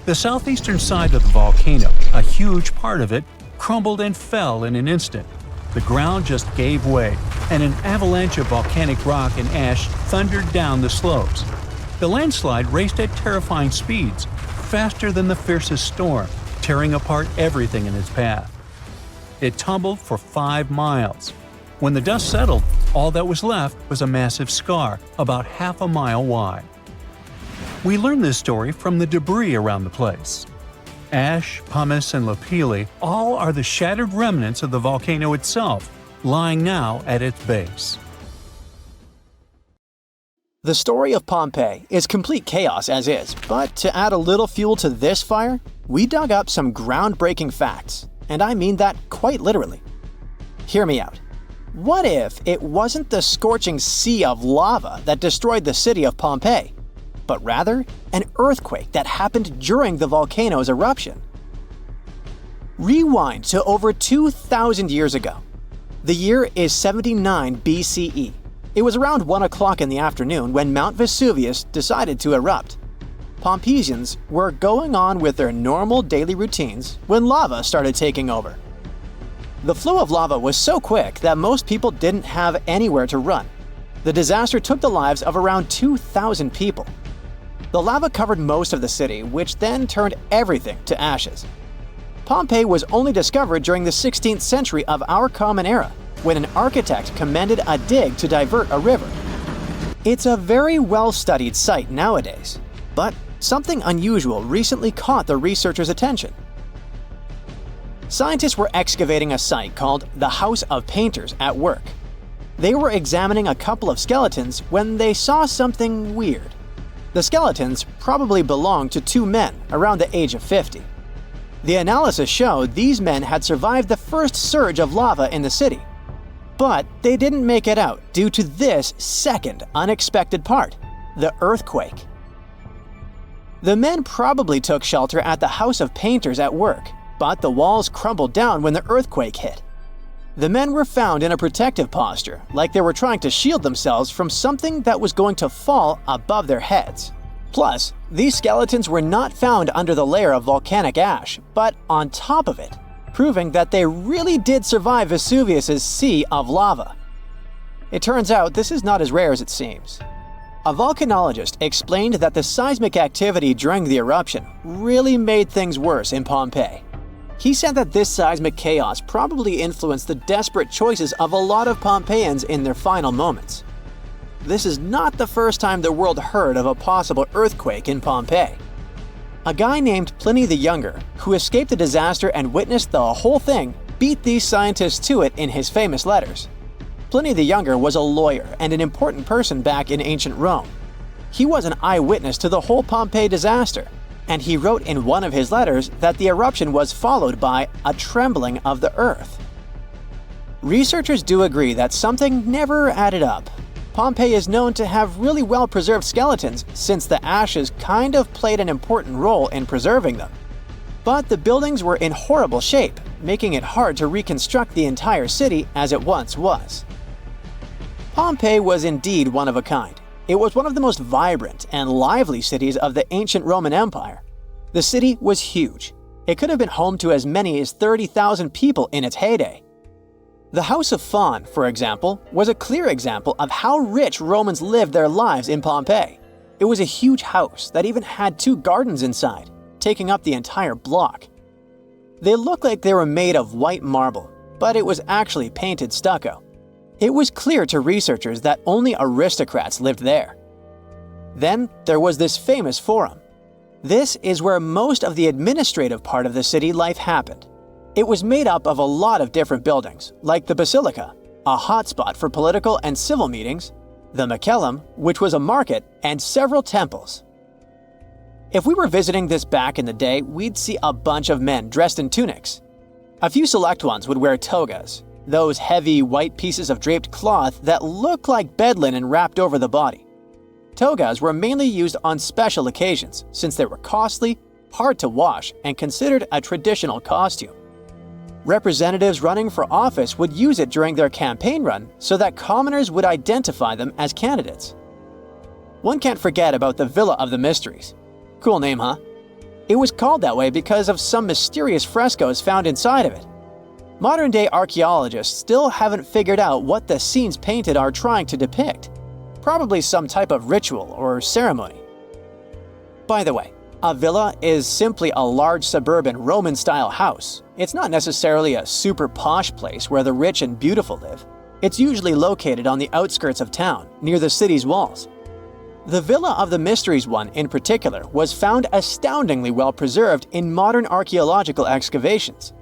The southeastern side of the volcano, a huge part of it, crumbled and fell in an instant. the ground just gave way, and an avalanche of volcanic rock and ash thundered down the slopes. The landslide raced at terrifying speeds, faster than the fiercest storm, tearing apart everything in its path. It tumbled for 5 miles. When the dust settled, all that was left was a massive scar about half a mile wide. We learn this story from the debris around the place. Ash, pumice, and lapilli all are the shattered remnants of the volcano itself, lying now at its base. The story of Pompeii is complete chaos as is, but to add a little fuel to this fire, we dug up some groundbreaking facts, and I mean that quite literally. Hear me out. What if it wasn't the scorching sea of lava that destroyed the city of Pompeii, but rather an earthquake that happened during the volcano's eruption? Rewind to over 2,000 years ago. The year is 79 BCE. It was around 1 o'clock in the afternoon when Mount Vesuvius decided to erupt. Pompeians were going on with their normal daily routines when lava started taking over. The flow of lava was so quick that most people didn't have anywhere to run. The disaster took the lives of around 2,000 people. The lava covered most of the city, which then turned everything to ashes. Pompeii was only discovered during the 16th century of our Common Era, when an architect commended a dig to divert a river. It's a very well-studied site nowadays, but something unusual recently caught the researchers' attention. Scientists were excavating a site called the House of Painters at work. They were examining a couple of skeletons when they saw something weird. The skeletons probably belonged to 2 men around the age of 50. The analysis showed these men had survived the first surge of lava in the city. But they didn't make it out due to this second unexpected part, the earthquake. The men probably took shelter at the House of Painters at work, but the walls crumbled down when the earthquake hit. The men were found in a protective posture, like they were trying to shield themselves from something that was going to fall above their heads. Plus, these skeletons were not found under the layer of volcanic ash, but on top of it, proving that they really did survive Vesuvius's sea of lava. It turns out this is not as rare as it seems. A volcanologist explained that the seismic activity during the eruption really made things worse in Pompeii. He said that this seismic chaos probably influenced the desperate choices of a lot of Pompeians in their final moments. This is not the first time the world heard of a possible earthquake in Pompeii. A guy named Pliny the Younger, who escaped the disaster and witnessed the whole thing, beat these scientists to it in his famous letters. Pliny the Younger was a lawyer and an important person back in ancient Rome. He was an eyewitness to the whole Pompeii disaster, and he wrote in one of his letters that the eruption was followed by a trembling of the earth. Researchers do agree that something never added up. Pompeii is known to have really well-preserved skeletons since the ashes kind of played an important role in preserving them. But the buildings were in horrible shape, making it hard to reconstruct the entire city as it once was. Pompeii was indeed one of a kind. It was one of the most vibrant and lively cities of the ancient Roman Empire. The city was huge. It could have been home to as many as 30,000 people in its heyday. The House of Faun, for example, was a clear example of how rich Romans lived their lives in Pompeii. It was a huge house that even had 2 gardens inside, taking up the entire block. They looked like they were made of white marble, but it was actually painted stucco. It was clear to researchers that only aristocrats lived there. Then there was this famous forum. This is where most of the administrative part of the city life happened. It was made up of a lot of different buildings, like the Basilica, a hotspot for political and civil meetings, the Macellum, which was a market, and several temples. If we were visiting this back in the day, we'd see a bunch of men dressed in tunics. A few select ones would wear togas, those heavy white pieces of draped cloth that look like bed linen wrapped over the body. Togas were mainly used on special occasions since they were costly, hard to wash, and considered a traditional costume. Representatives running for office would use it during their campaign run so that commoners would identify them as candidates. One can't forget about the Villa of the Mysteries. Cool name, huh? It was called that way because of some mysterious frescoes found inside of it. Modern-day archaeologists still haven't figured out what the scenes painted are trying to depict. Probably some type of ritual or ceremony. By the way, a villa is simply a large suburban Roman-style house. It's not necessarily a super posh place where the rich and beautiful live. It's usually located on the outskirts of town, near the city's walls. The Villa of the Mysteries one, in particular, was found astoundingly well preserved in modern archaeological excavations.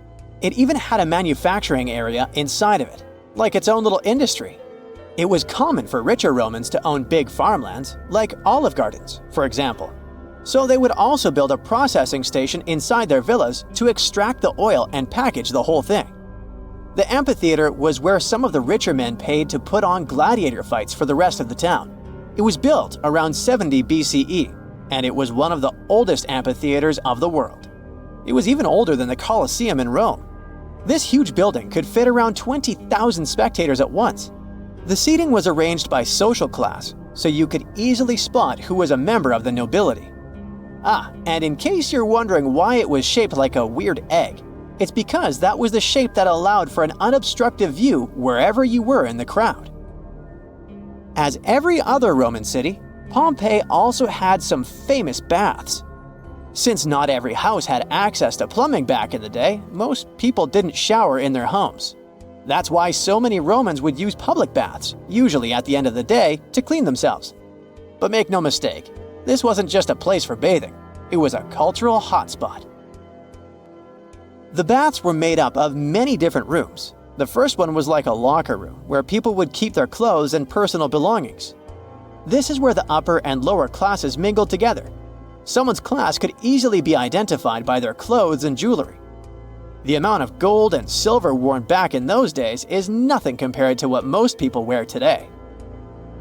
It even had a manufacturing area inside of it, like its own little industry. It was common for richer Romans to own big farmlands, like olive gardens, for example. So they would also build a processing station inside their villas to extract the oil and package the whole thing. The amphitheater was where some of the richer men paid to put on gladiator fights for the rest of the town. It was built around 70 BCE, and it was one of the oldest amphitheaters of the world. It was even older than the Colosseum in Rome. This huge building could fit around 20,000 spectators at once. The seating was arranged by social class, so you could easily spot who was a member of the nobility. And in case you're wondering why it was shaped like a weird egg, it's because that was the shape that allowed for an unobstructed view wherever you were in the crowd. As every other Roman city, Pompeii also had some famous baths. Since not every house had access to plumbing back in the day, most people didn't shower in their homes. That's why so many Romans would use public baths, usually at the end of the day, to clean themselves. But make no mistake, this wasn't just a place for bathing, it was a cultural hotspot. The baths were made up of many different rooms. The first one was like a locker room, where people would keep their clothes and personal belongings. This is where the upper and lower classes mingled together. Someone's class could easily be identified by their clothes and jewelry. The amount of gold and silver worn back in those days is nothing compared to what most people wear today.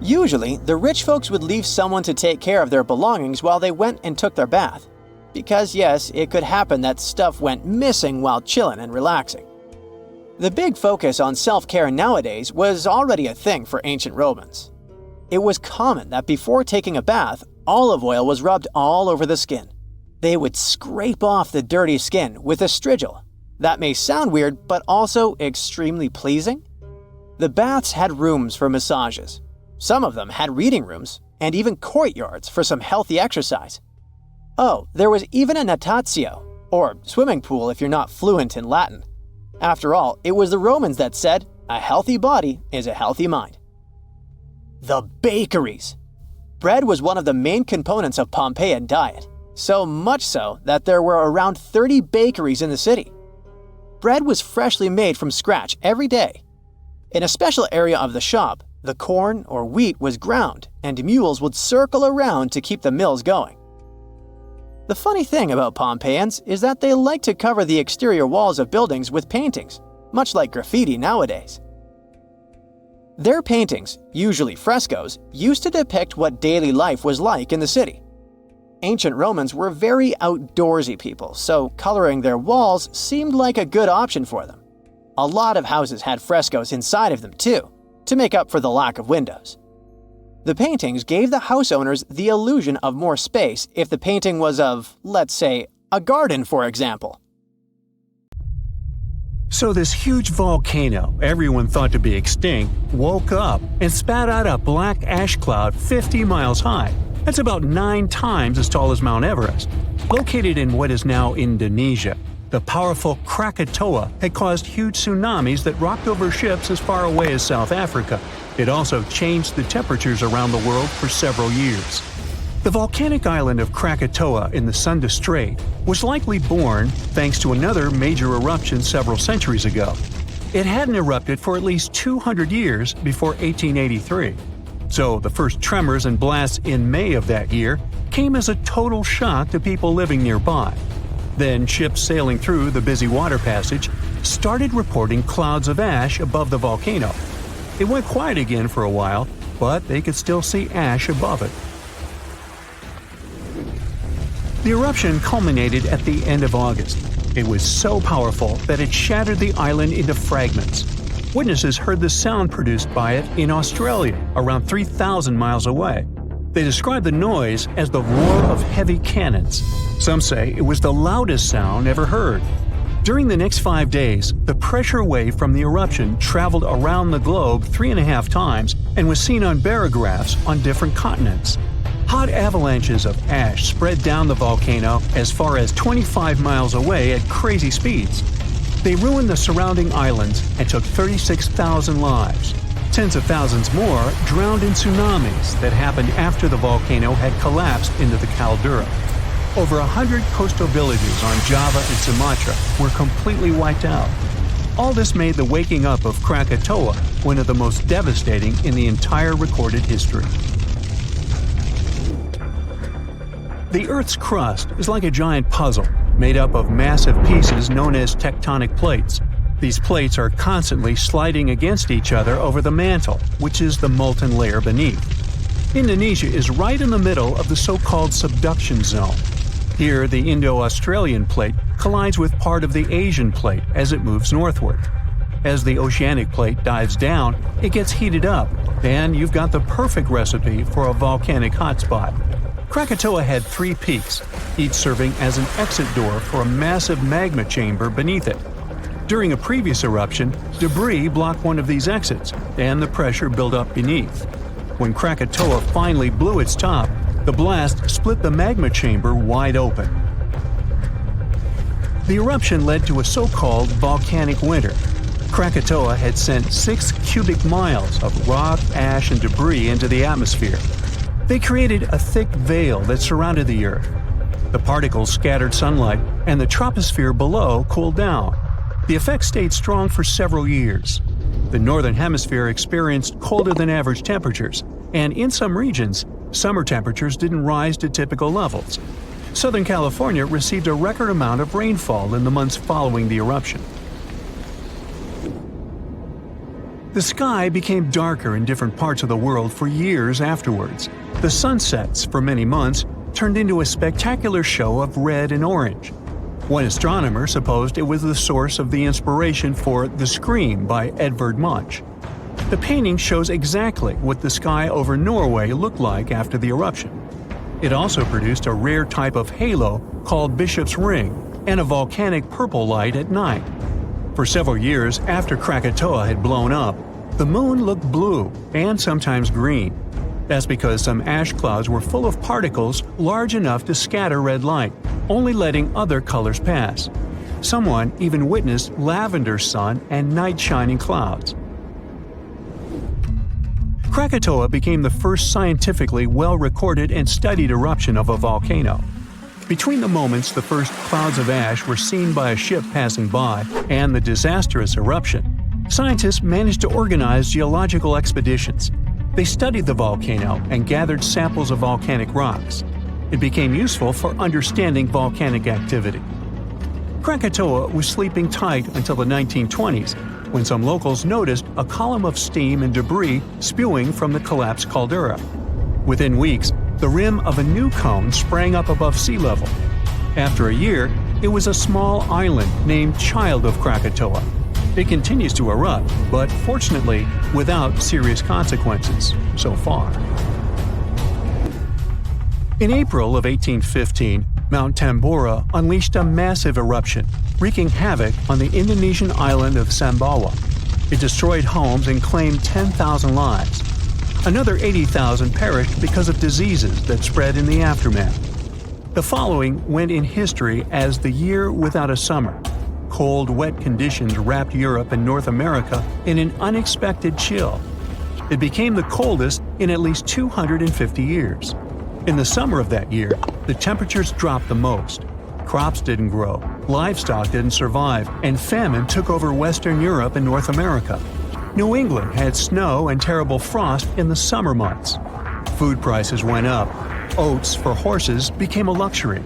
Usually, the rich folks would leave someone to take care of their belongings while they went and took their bath. Because yes, it could happen that stuff went missing while chilling and relaxing. The big focus on self-care nowadays was already a thing for ancient Romans. It was common that before taking a bath, olive oil was rubbed all over the skin. They would scrape off the dirty skin with a strigil. That may sound weird, but also extremely pleasing. The baths had rooms for massages. Some of them had reading rooms, and even courtyards for some healthy exercise. Oh, there was even a natatio, or swimming pool if you're not fluent in Latin. After all, it was the Romans that said, a healthy body is a healthy mind. The bakeries. Bread was one of the main components of Pompeian diet, so much so that there were around 30 bakeries in the city. Bread was freshly made from scratch every day. In a special area of the shop, the corn or wheat was ground, and mules would circle around to keep the mills going. The funny thing about Pompeians is that they like to cover the exterior walls of buildings with paintings, much like graffiti nowadays. Their paintings, usually frescoes, used to depict what daily life was like in the city. Ancient Romans were very outdoorsy people, so coloring their walls seemed like a good option for them. A lot of houses had frescoes inside of them too, to make up for the lack of windows. The paintings gave the house owners the illusion of more space if the painting was of, let's say, a garden, for example. So this huge volcano, everyone thought to be extinct, woke up and spat out a black ash cloud 50 miles high. That's about 9 times as tall as Mount Everest. Located in what is now Indonesia, the powerful Krakatoa had caused huge tsunamis that rocked over ships as far away as South Africa. It also changed the temperatures around the world for several years. The volcanic island of Krakatoa in the Sunda Strait was likely born thanks to another major eruption several centuries ago. It hadn't erupted for at least 200 years before 1883. So the first tremors and blasts in May of that year came as a total shock to people living nearby. Then ships sailing through the busy water passage started reporting clouds of ash above the volcano. It went quiet again for a while, but they could still see ash above it. The eruption culminated at the end of August. It was so powerful that it shattered the island into fragments. Witnesses heard the sound produced by it in Australia, around 3,000 miles away. They described the noise as the roar of heavy cannons. Some say it was the loudest sound ever heard. During the next 5 days, the pressure wave from the eruption traveled around the globe 3.5 times and was seen on barographs on different continents. Hot avalanches of ash spread down the volcano as far as 25 miles away at crazy speeds. They ruined the surrounding islands and took 36,000 lives. Tens of thousands more drowned in tsunamis that happened after the volcano had collapsed into the caldera. Over 100 coastal villages on Java and Sumatra were completely wiped out. All this made the waking up of Krakatoa one of the most devastating in the entire recorded history. The Earth's crust is like a giant puzzle, made up of massive pieces known as tectonic plates. These plates are constantly sliding against each other over the mantle, which is the molten layer beneath. Indonesia is right in the middle of the so-called subduction zone. Here, the Indo-Australian plate collides with part of the Asian plate as it moves northward. As the oceanic plate dives down, it gets heated up, and you've got the perfect recipe for a volcanic hotspot. Krakatoa had 3 peaks, each serving as an exit door for a massive magma chamber beneath it. During a previous eruption, debris blocked one of these exits, and the pressure built up beneath. When Krakatoa finally blew its top, the blast split the magma chamber wide open. The eruption led to a so-called volcanic winter. Krakatoa had sent 6 cubic miles of rock, ash, and debris into the atmosphere. They created a thick veil that surrounded the Earth. The particles scattered sunlight, and the troposphere below cooled down. The effect stayed strong for several years. The Northern Hemisphere experienced colder-than-average temperatures, and in some regions, summer temperatures didn't rise to typical levels. Southern California received a record amount of rainfall in the months following the eruption. The sky became darker in different parts of the world for years afterwards. The sunsets, for many months, turned into a spectacular show of red and orange. One astronomer supposed it was the source of the inspiration for The Scream by Edvard Munch. The painting shows exactly what the sky over Norway looked like after the eruption. It also produced a rare type of halo called Bishop's Ring and a volcanic purple light at night. For several years after Krakatoa had blown up, the moon looked blue and sometimes green. That's because some ash clouds were full of particles large enough to scatter red light, only letting other colors pass. Someone even witnessed lavender sun and night-shining clouds. Krakatoa became the first scientifically well-recorded and studied eruption of a volcano. Between the moments the first clouds of ash were seen by a ship passing by and the disastrous eruption, scientists managed to organize geological expeditions. They studied the volcano and gathered samples of volcanic rocks. It became useful for understanding volcanic activity. Krakatoa was sleeping tight until the 1920s, when some locals noticed a column of steam and debris spewing from the collapsed caldera. Within weeks, the rim of a new cone sprang up above sea level. After a year, it was a small island named Child of Krakatoa. It continues to erupt, but fortunately without serious consequences so far. In April of 1815, Mount Tambora unleashed a massive eruption, wreaking havoc on the Indonesian island of Sumbawa. It destroyed homes and claimed 10,000 lives. Another 80,000 perished because of diseases that spread in the aftermath. The following went in history as the year without a summer. Cold, wet conditions wrapped Europe and North America in an unexpected chill. It became the coldest in at least 250 years. In the summer of that year, the temperatures dropped the most. Crops didn't grow, livestock didn't survive, and famine took over Western Europe and North America. New England had snow and terrible frost in the summer months. Food prices went up. Oats for horses became a luxury.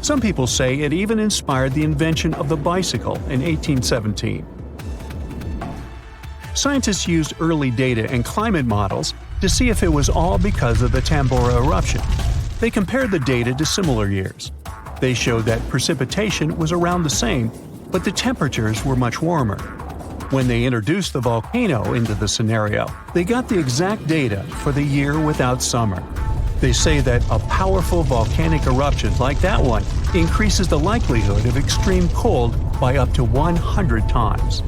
Some people say it even inspired the invention of the bicycle in 1817. Scientists used early data and climate models to see if it was all because of the Tambora eruption. They compared the data to similar years. They showed that precipitation was around the same, but the temperatures were much warmer. When they introduced the volcano into the scenario, they got the exact data for the year without summer. They say that a powerful volcanic eruption like that one increases the likelihood of extreme cold by up to 100 times.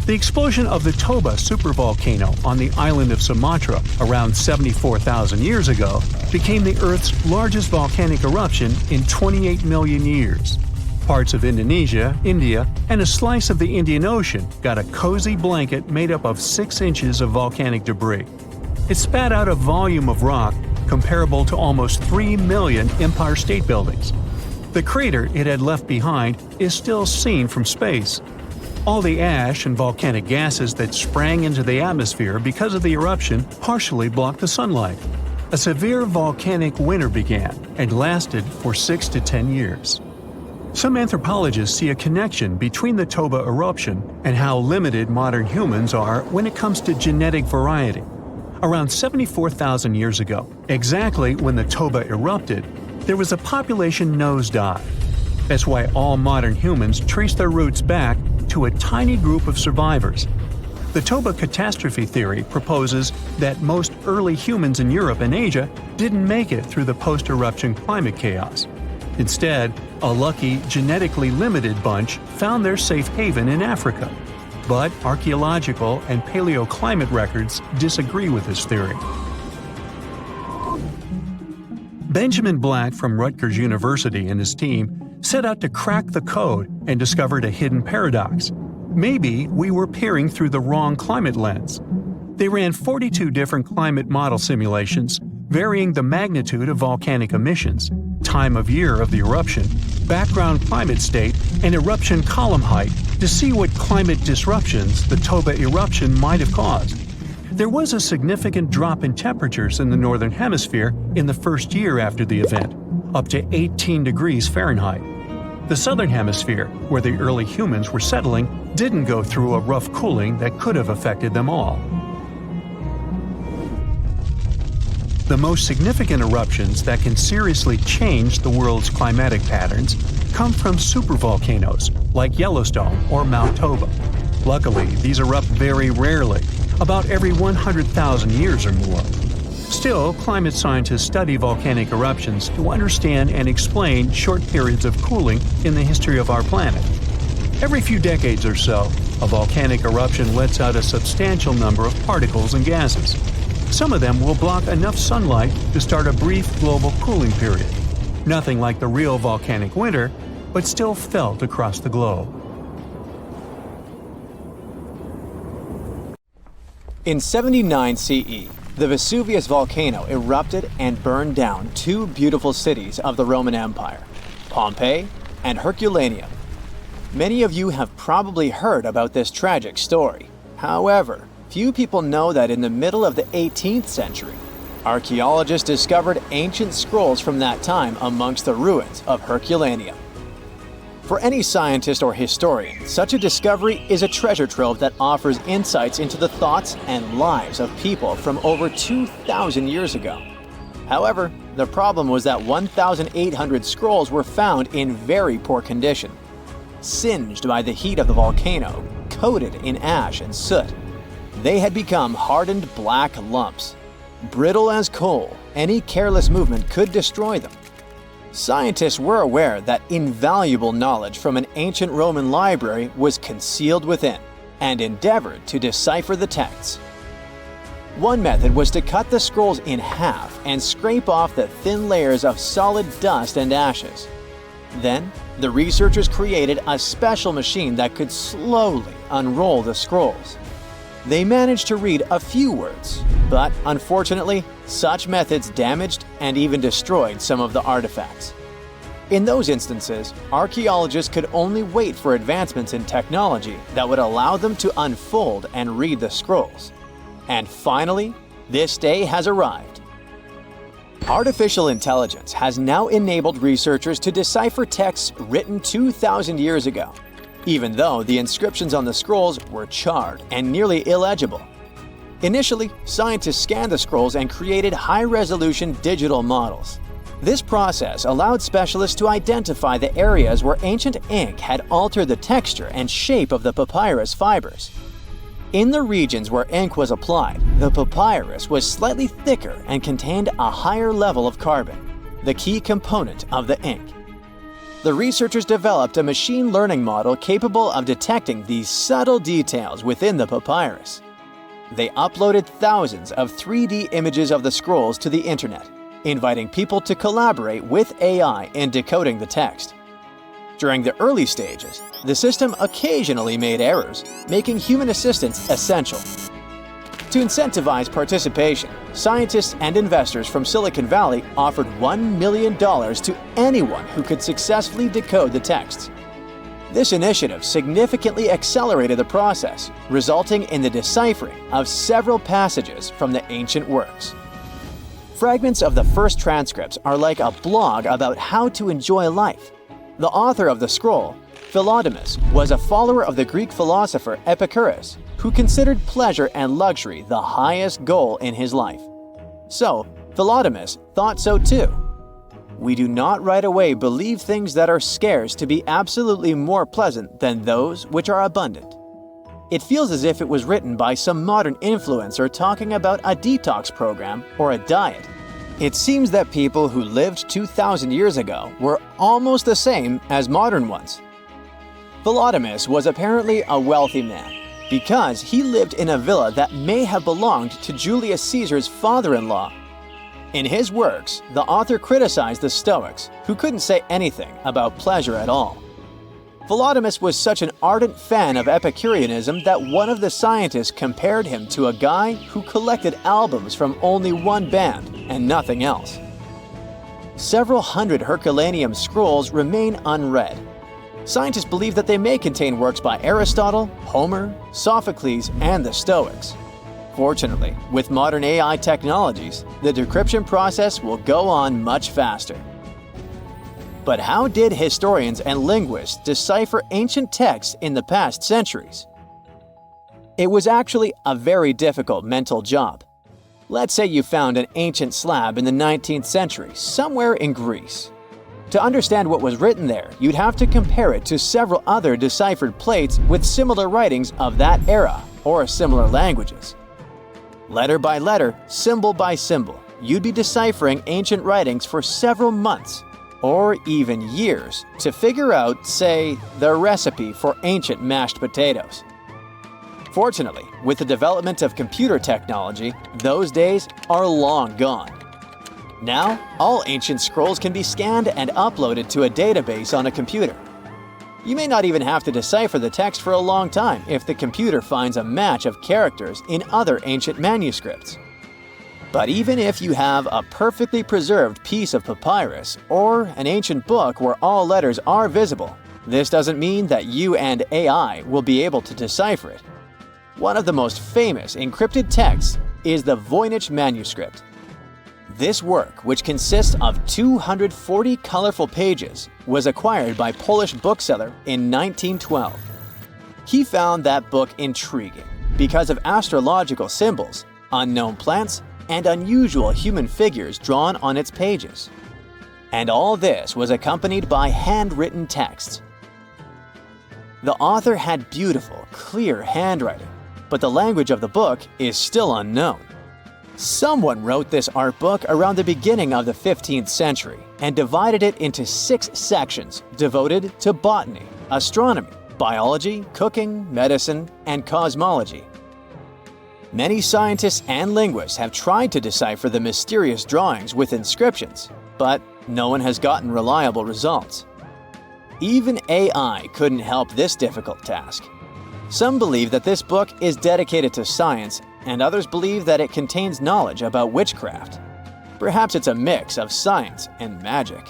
The explosion of the Toba supervolcano on the island of Sumatra around 74,000 years ago became the Earth's largest volcanic eruption in 28 million years. Parts of Indonesia, India, and a slice of the Indian Ocean got a cozy blanket made up of 6 inches of volcanic debris. It spat out a volume of rock comparable to almost 3 million Empire State Buildings. The crater it had left behind is still seen from space. All the ash and volcanic gases that sprang into the atmosphere because of the eruption partially blocked the sunlight. A severe volcanic winter began and lasted for 6 to 10 years. Some anthropologists see a connection between the Toba eruption and how limited modern humans are when it comes to genetic variety. Around 74,000 years ago, exactly when the Toba erupted, there was a population nosedive. That's why all modern humans trace their roots back to a tiny group of survivors. The Toba catastrophe theory proposes that most early humans in Europe and Asia didn't make it through the post-eruption climate chaos. Instead, a lucky, genetically limited bunch found their safe haven in Africa. But archaeological and paleoclimate records disagree with this theory. Benjamin Black from Rutgers University and his team set out to crack the code and discovered a hidden paradox. Maybe we were peering through the wrong climate lens. They ran 42 different climate model simulations, varying the magnitude of volcanic emissions, time of year of the eruption, background climate state, and eruption column height to see what climate disruptions the Toba eruption might have caused. There was a significant drop in temperatures in the northern hemisphere in the first year after the event, up to 18 degrees Fahrenheit. The southern hemisphere, where the early humans were settling, didn't go through a rough cooling that could have affected them all. The most significant eruptions that can seriously change the world's climatic patterns come from supervolcanoes like Yellowstone or Mount Toba. Luckily, these erupt very rarely, about every 100,000 years or more. Still, climate scientists study volcanic eruptions to understand and explain short periods of cooling in the history of our planet. Every few decades or so, a volcanic eruption lets out a substantial number of particles and gases. Some of them will block enough sunlight to start a brief global cooling period. Nothing like the real volcanic winter, but still felt across the globe. In 79 CE, the Vesuvius volcano erupted and burned down 2 beautiful cities of the Roman Empire, Pompeii and Herculaneum. Many of you have probably heard about this tragic story. However, few people know that in the middle of the 18th century, archaeologists discovered ancient scrolls from that time amongst the ruins of Herculaneum. For any scientist or historian, such a discovery is a treasure trove that offers insights into the thoughts and lives of people from over 2,000 years ago. However, the problem was that 1,800 scrolls were found in very poor condition, singed by the heat of the volcano, coated in ash and soot. They had become hardened black lumps. Brittle as coal, any careless movement could destroy them. Scientists were aware that invaluable knowledge from an ancient Roman library was concealed within, and endeavored to decipher the texts. One method was to cut the scrolls in half and scrape off the thin layers of solid dust and ashes. Then, the researchers created a special machine that could slowly unroll the scrolls. They managed to read a few words, but unfortunately, such methods damaged and even destroyed some of the artifacts. In those instances, archaeologists could only wait for advancements in technology that would allow them to unfold and read the scrolls. And finally, this day has arrived. Artificial intelligence has now enabled researchers to decipher texts written 2,000 years ago, even though the inscriptions on the scrolls were charred and nearly illegible. Initially, scientists scanned the scrolls and created high-resolution digital models. This process allowed specialists to identify the areas where ancient ink had altered the texture and shape of the papyrus fibers. In the regions where ink was applied, the papyrus was slightly thicker and contained a higher level of carbon. the key component of the ink. The researchers developed a machine learning model capable of detecting these subtle details within the papyrus. They uploaded thousands of 3D images of the scrolls to the internet, inviting people to collaborate with AI in decoding the text. During the early stages, the system occasionally made errors, making human assistance essential. To incentivize participation, scientists and investors from Silicon Valley offered $1 million to anyone who could successfully decode the texts. This initiative significantly accelerated the process, resulting in the deciphering of several passages from the ancient works. Fragments of the first transcripts are like a blog about how to enjoy life. The author of the scroll, Philodemus, was a follower of the Greek philosopher Epicurus, who considered pleasure and luxury the highest goal in his life. So, Philodemus thought so too. We do not right away believe things that are scarce to be absolutely more pleasant than those which are abundant. It feels as if it was written by some modern influencer talking about a detox program or a diet. It seems that people who lived 2,000 years ago were almost the same as modern ones. Philodemus was apparently a wealthy man, because he lived in a villa that may have belonged to Julius Caesar's father-in-law. In his works, the author criticized the Stoics, who couldn't say anything about pleasure at all. Philodemus was such an ardent fan of Epicureanism that one of the scientists compared him to a guy who collected albums from only one band and nothing else. Several hundred Herculaneum scrolls remain unread. Scientists believe that they may contain works by Aristotle, Homer, Sophocles, and the Stoics. Fortunately, with modern AI technologies, the decryption process will go on much faster. But how did historians and linguists decipher ancient texts in the past centuries? It was actually a very difficult mental job. Let's say you found an ancient slab in the 19th century somewhere in Greece. To understand what was written there, you'd have to compare it to several other deciphered plates with similar writings of that era or similar languages. Letter by letter, symbol by symbol, you'd be deciphering ancient writings for several months or even years to figure out, say, the recipe for ancient mashed potatoes. Fortunately, with the development of computer technology, those days are long gone. Now, all ancient scrolls can be scanned and uploaded to a database on a computer. You may not even have to decipher the text for a long time if the computer finds a match of characters in other ancient manuscripts. But even if you have a perfectly preserved piece of papyrus or an ancient book where all letters are visible, this doesn't mean that you and AI will be able to decipher it. One of the most famous encrypted texts is the Voynich manuscript. This work, which consists of 240 colorful pages, was acquired by Polish bookseller in 1912. He found that book intriguing because of astrological symbols, unknown plants, and unusual human figures drawn on its pages. And all this was accompanied by handwritten texts. The author had beautiful, clear handwriting, but the language of the book is still unknown. Someone wrote this art book around the beginning of the 15th century and divided it into 6 sections devoted to botany, astronomy, biology, cooking, medicine, and cosmology. Many scientists and linguists have tried to decipher the mysterious drawings with inscriptions, but no one has gotten reliable results. Even AI couldn't help this difficult task. Some believe that this book is dedicated to science, and others believe that it contains knowledge about witchcraft. Perhaps it's a mix of science and magic.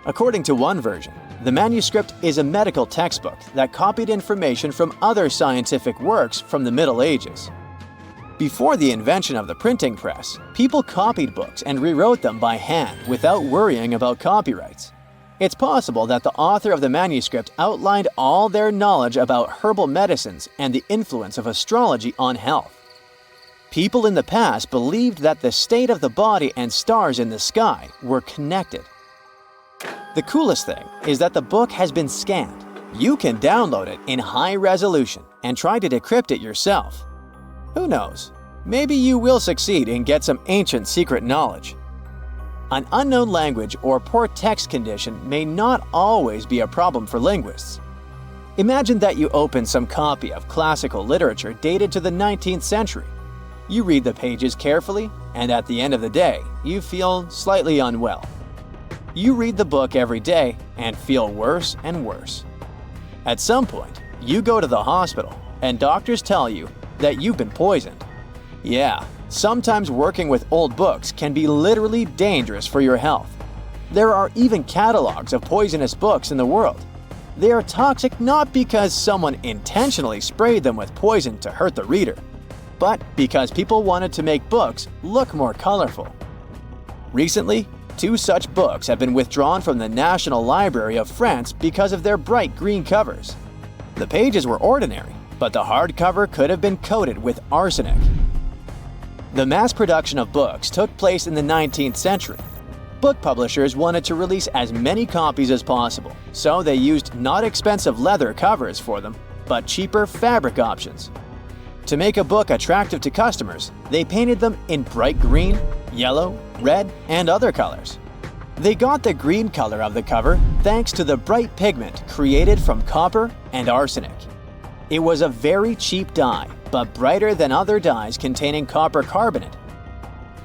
According to one version, the manuscript is a medical textbook that copied information from other scientific works from the Middle Ages. Before the invention of the printing press, people copied books and rewrote them by hand without worrying about copyrights. It's possible that the author of the manuscript outlined all their knowledge about herbal medicines and the influence of astrology on health. People in the past believed that the state of the body and stars in the sky were connected. The coolest thing is that the book has been scanned. You can download it in high resolution and try to decrypt it yourself. Who knows? Maybe you will succeed and get some ancient secret knowledge. An unknown language or poor text condition may not always be a problem for linguists. Imagine that you open some copy of classical literature dated to the 19th century. You read the pages carefully, and at the end of the day, you feel slightly unwell. You read the book every day and feel worse and worse. At some point, you go to the hospital, and doctors tell you that you've been poisoned. Yeah, sometimes working with old books can be literally dangerous for your health. There are even catalogs of poisonous books in the world. They are toxic not because someone intentionally sprayed them with poison to hurt the reader, but because people wanted to make books look more colorful. Recently, 2 such books have been withdrawn from the National Library of France because of their bright green covers. The pages were ordinary, but the hardcover could have been coated with arsenic. The mass production of books took place in the 19th century. Book publishers wanted to release as many copies as possible, so they used not expensive leather covers for them, but cheaper fabric options. To make a book attractive to customers, they painted them in bright green, yellow, red, and other colors. They got the green color of the cover thanks to the bright pigment created from copper and arsenic. It was a very cheap dye, but brighter than other dyes containing copper carbonate.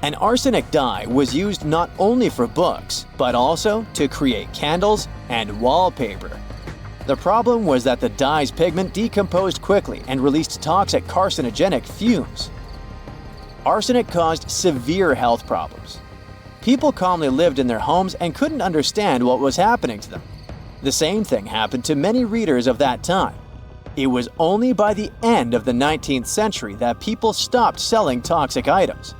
An arsenic dye was used not only for books, but also to create candles and wallpaper. The problem was that the dye's pigment decomposed quickly and released toxic carcinogenic fumes. Arsenic caused severe health problems. People calmly lived in their homes and couldn't understand what was happening to them. The same thing happened to many readers of that time. It was only by the end of the 19th century that people stopped selling toxic items.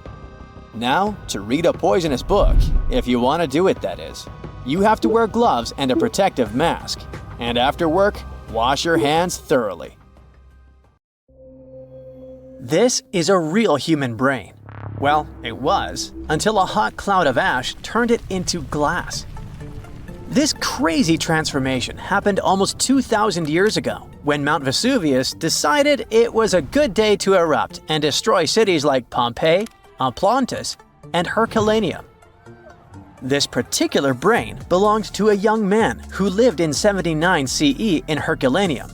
Now, to read a poisonous book, if you want to do it that is, you have to wear gloves and a protective mask. And after work, wash your hands thoroughly. This is a real human brain. Well, it was, until a hot cloud of ash turned it into glass. This crazy transformation happened almost 2,000 years ago, when Mount Vesuvius decided it was a good day to erupt and destroy cities like Pompeii, Atlantis, and Herculaneum. This particular brain belonged to a young man who lived in 79 CE in Herculaneum.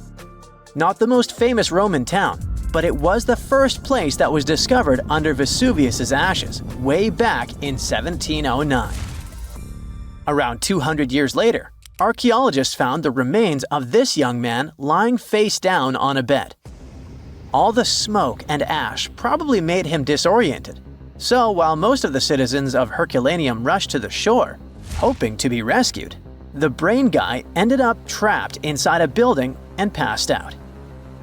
Not the most famous Roman town, but it was the first place that was discovered under Vesuvius's ashes way back in 1709. Around 200 years later, archaeologists found the remains of this young man lying face down on a bed. All the smoke and ash probably made him disoriented. So while most of the citizens of Herculaneum rushed to the shore, hoping to be rescued, the brain guy ended up trapped inside a building and passed out.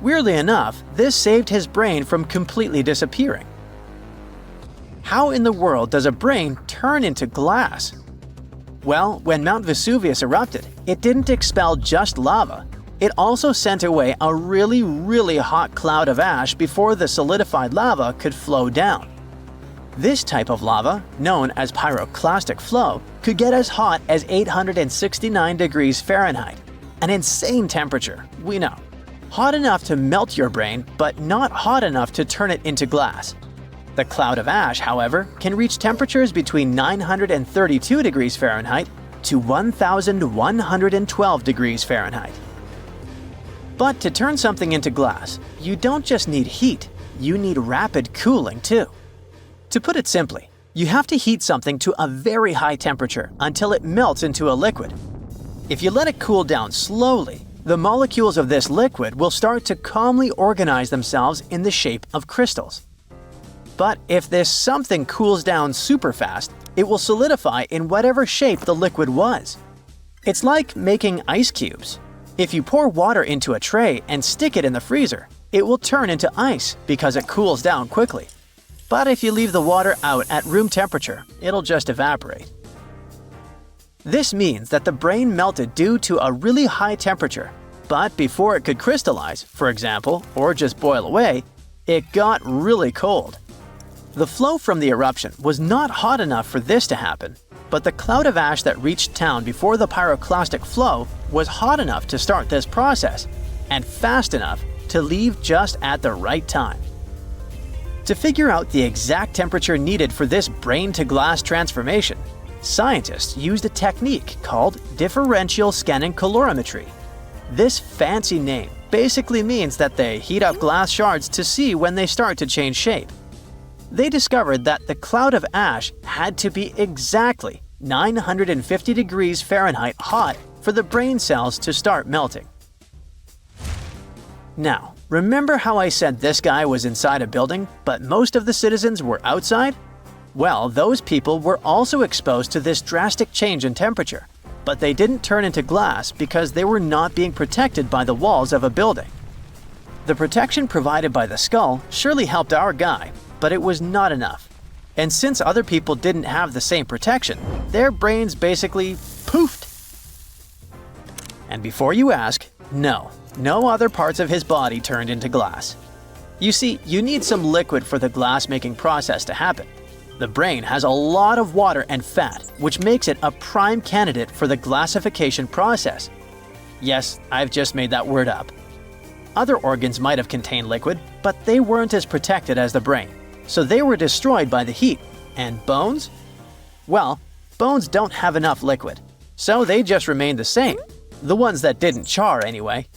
Weirdly enough, this saved his brain from completely disappearing. How in the world does a brain turn into glass? Well, when Mount Vesuvius erupted, it didn't expel just lava. It also sent away a really hot cloud of ash before the solidified lava could flow down. This type of lava, known as pyroclastic flow, could get as hot as 869 degrees Fahrenheit, an insane temperature, we know. Hot enough to melt your brain, but not hot enough to turn it into glass. The cloud of ash, however, can reach temperatures between 932 degrees Fahrenheit to 1,112 degrees Fahrenheit. But to turn something into glass, you don't just need heat, you need rapid cooling too. To put it simply, you have to heat something to a very high temperature until it melts into a liquid. If you let it cool down slowly, the molecules of this liquid will start to calmly organize themselves in the shape of crystals. But if this something cools down super fast, it will solidify in whatever shape the liquid was. It's like making ice cubes. If you pour water into a tray and stick it in the freezer, it will turn into ice because it cools down quickly. But if you leave the water out at room temperature, it'll just evaporate. This means that the brain melted due to a really high temperature, but before it could crystallize, for example, or just boil away, it got really cold. The flow from the eruption was not hot enough for this to happen, but the cloud of ash that reached town before the pyroclastic flow was hot enough to start this process, and fast enough to leave just at the right time. To figure out the exact temperature needed for this brain-to-glass transformation, Scientists used a technique called differential scanning calorimetry. This fancy name basically means that they heat up glass shards to see when they start to change shape. They discovered that the cloud of ash had to be exactly 950 degrees Fahrenheit hot for the brain cells to start melting. Now, remember how I said this guy was inside a building, but most of the citizens were outside? Well, those people were also exposed to this drastic change in temperature, but they didn't turn into glass because they were not being protected by the walls of a building. The protection provided by the skull surely helped our guy, but it was not enough. And since other people didn't have the same protection, their brains basically poofed. And before you ask, no other parts of his body turned into glass. You see, you need some liquid for the glass-making process to happen. The brain has a lot of water and fat, which makes it a prime candidate for the glassification process. Yes, I've just made that word up. Other organs might have contained liquid, but they weren't as protected as the brain, so they were destroyed by the heat. And bones? Well, bones don't have enough liquid, so they just remained the same. The ones that didn't char, anyway.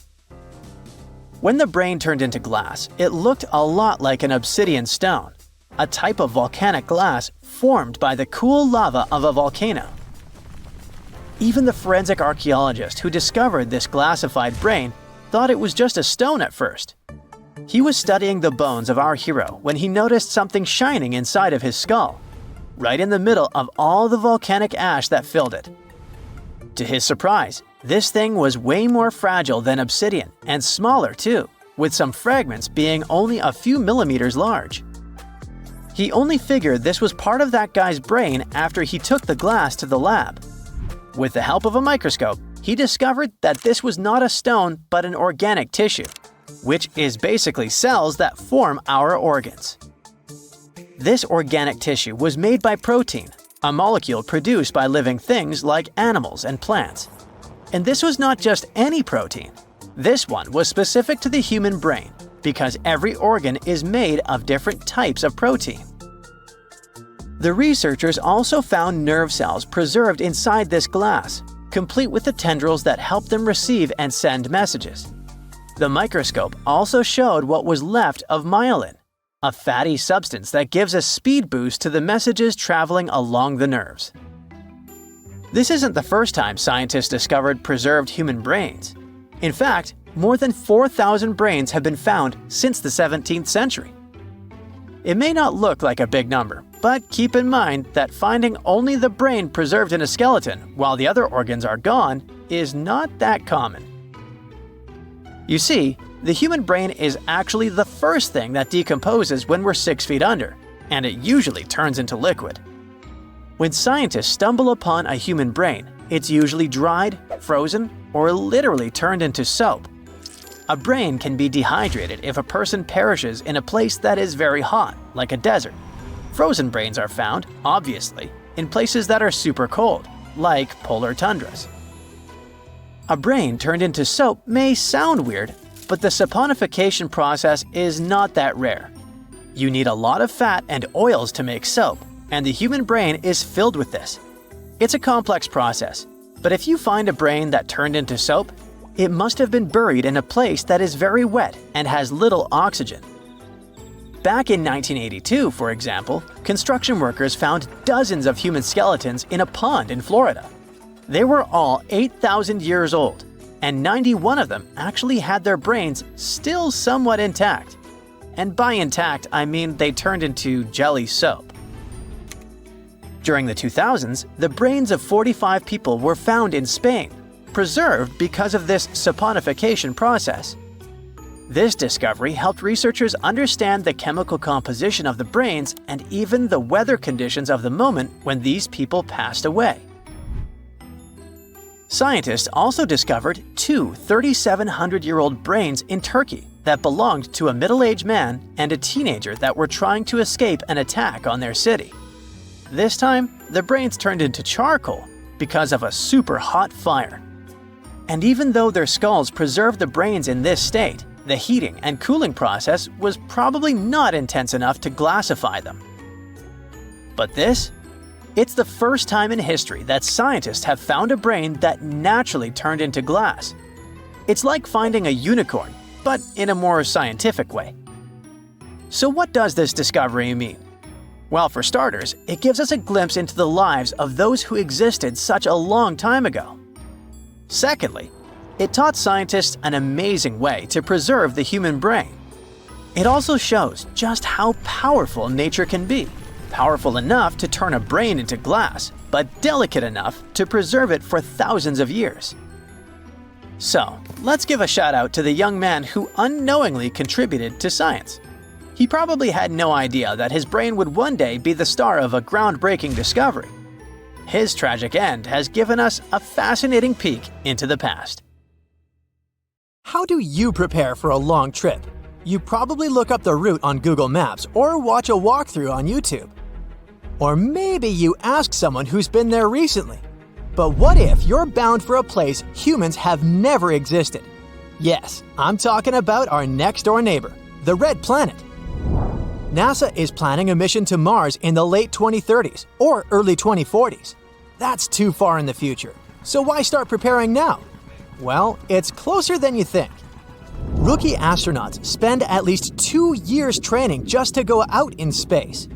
When the brain turned into glass, it looked a lot like an obsidian stone, a type of volcanic glass formed by the cool lava of a volcano. Even the forensic archaeologist who discovered this glassified brain thought it was just a stone at first. He was studying the bones of our hero when he noticed something shining inside of his skull, right in the middle of all the volcanic ash that filled it. To his surprise, this thing was way more fragile than obsidian and smaller too, with some fragments being only a few millimeters large. He only figured this was part of that guy's brain after he took the glass to the lab. With the help of a microscope, he discovered that this was not a stone but an organic tissue, which is basically cells that form our organs. This organic tissue was made by protein, a molecule produced by living things like animals and plants. And this was not just any protein. This one was specific to the human brain because every organ is made of different types of protein. The researchers also found nerve cells preserved inside this glass, complete with the tendrils that help them receive and send messages. The microscope also showed what was left of myelin, a fatty substance that gives a speed boost to the messages traveling along the nerves. This isn't the first time scientists discovered preserved human brains. In fact, more than 4,000 brains have been found since the 17th century. It may not look like a big number, but keep in mind that finding only the brain preserved in a skeleton while the other organs are gone is not that common. You see, the human brain is actually the first thing that decomposes when we're 6 feet under, and it usually turns into liquid. When scientists stumble upon a human brain, it's usually dried, frozen, or literally turned into soap. A brain can be dehydrated if a person perishes in a place that is very hot, like a desert. Frozen brains are found, obviously, in places that are super cold, like polar tundras. A brain turned into soap may sound weird, but the saponification process is not that rare. You need a lot of fat and oils to make soap, and the human brain is filled with this. It's a complex process, but if you find a brain that turned into soap, it must have been buried in a place that is very wet and has little oxygen. Back in 1982, for example, construction workers found dozens of human skeletons in a pond in Florida. They were all 8,000 years old, and 91 of them actually had their brains still somewhat intact. And by intact, I mean they turned into jelly soap. During the 2000s, the brains of 45 people were found in Spain, preserved because of this saponification process. This discovery helped researchers understand the chemical composition of the brains and even the weather conditions of the moment when these people passed away. Scientists also discovered two 3,700-year-old brains in Turkey that belonged to a middle-aged man and a teenager that were trying to escape an attack on their city. This time, the brains turned into charcoal because of a super hot fire. And even though their skulls preserved the brains in this state, the heating and cooling process was probably not intense enough to glassify them. But this? It's the first time in history that scientists have found a brain that naturally turned into glass. It's like finding a unicorn, but in a more scientific way. So what does this discovery mean? Well, for starters, it gives us a glimpse into the lives of those who existed such a long time ago. Secondly, it taught scientists an amazing way to preserve the human brain. It also shows just how powerful nature can be. Powerful enough to turn a brain into glass, but delicate enough to preserve it for thousands of years. So, let's give a shout out to the young man who unknowingly contributed to science. He probably had no idea that his brain would one day be the star of a groundbreaking discovery. His tragic end has given us a fascinating peek into the past. How do you prepare for a long trip? You probably look up the route on Google Maps or watch a walkthrough on YouTube. Or maybe you ask someone who's been there recently. But what if you're bound for a place humans have never existed? Yes, I'm talking about our next-door neighbor, the Red Planet. NASA is planning a mission to Mars in the late 2030s or early 2040s. That's too far in the future, so why start preparing now? Well, it's closer than you think. Rookie astronauts spend at least 2 years training just to go out in space.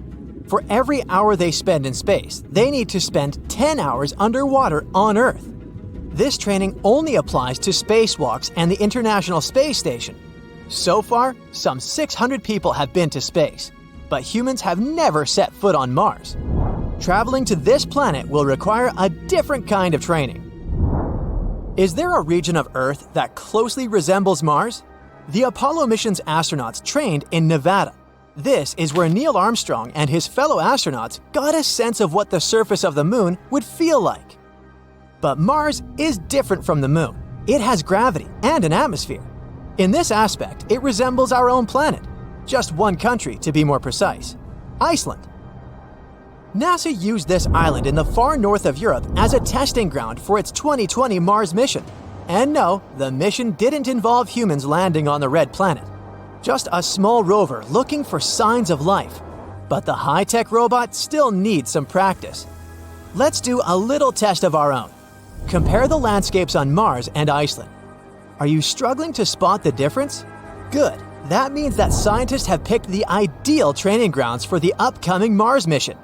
For every hour they spend in space, they need to spend 10 hours underwater on Earth. This training only applies to spacewalks and the International Space Station. So far, some 600 people have been to space, but humans have never set foot on Mars. Traveling to this planet will require a different kind of training. Is there a region of Earth that closely resembles Mars? The Apollo mission's astronauts trained in Nevada. This is where Neil Armstrong and his fellow astronauts got a sense of what the surface of the moon would feel like. But Mars is different from the moon. It has gravity and an atmosphere. In this aspect, it resembles our own planet. Just one country, to be more precise: Iceland. NASA used this island in the far north of Europe as a testing ground for its 2020 Mars mission. And no, the mission didn't involve humans landing on the Red Planet. Just a small rover looking for signs of life. But the high-tech robot still needs some practice. Let's do a little test of our own. Compare the landscapes on Mars and Iceland. Are you struggling to spot the difference? Good. That means that scientists have picked the ideal training grounds for the upcoming Mars mission.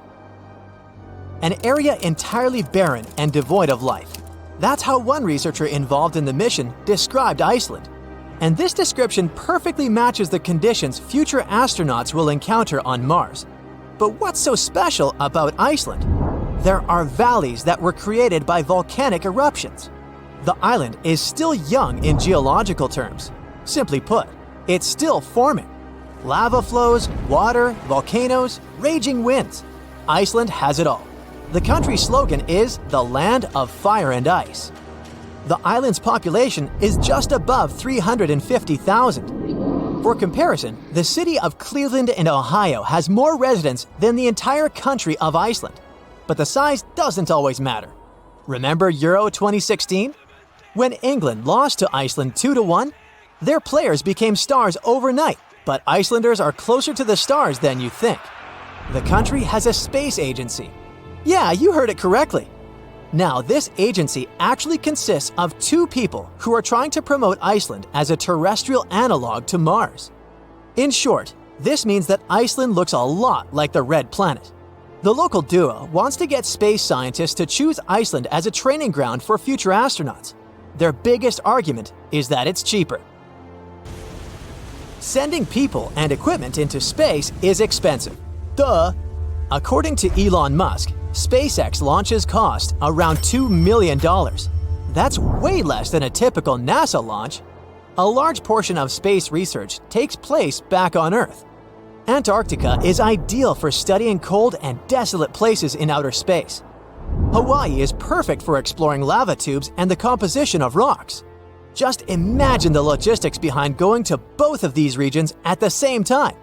An area entirely barren and devoid of life. That's how one researcher involved in the mission described Iceland. And this description perfectly matches the conditions future astronauts will encounter on Mars. But what's so special about Iceland? There are valleys that were created by volcanic eruptions. The island is still young in geological terms. Simply put, it's still forming. Lava flows, water, volcanoes, raging winds. Iceland has it all. The country's slogan is the land of fire and ice. The island's population is just above 350,000. For comparison, the city of Cleveland in Ohio has more residents than the entire country of Iceland. But the size doesn't always matter. Remember Euro 2016? When England lost to Iceland 2-1, their players became stars overnight, but Icelanders are closer to the stars than you think. The country has a space agency. Yeah, you heard it correctly. Now, this agency actually consists of 2 people who are trying to promote Iceland as a terrestrial analog to Mars. In short, this means that Iceland looks a lot like the Red Planet. The local duo wants to get space scientists to choose Iceland as a training ground for future astronauts. Their biggest argument is that it's cheaper. Sending people and equipment into space is expensive. Duh! According to Elon Musk, SpaceX launches cost around $2 million. That's way less than a typical NASA launch. A large portion of space research takes place back on Earth. Antarctica is ideal for studying cold and desolate places in outer space. Hawaii is perfect for exploring lava tubes and the composition of rocks. Just imagine the logistics behind going to both of these regions at the same time.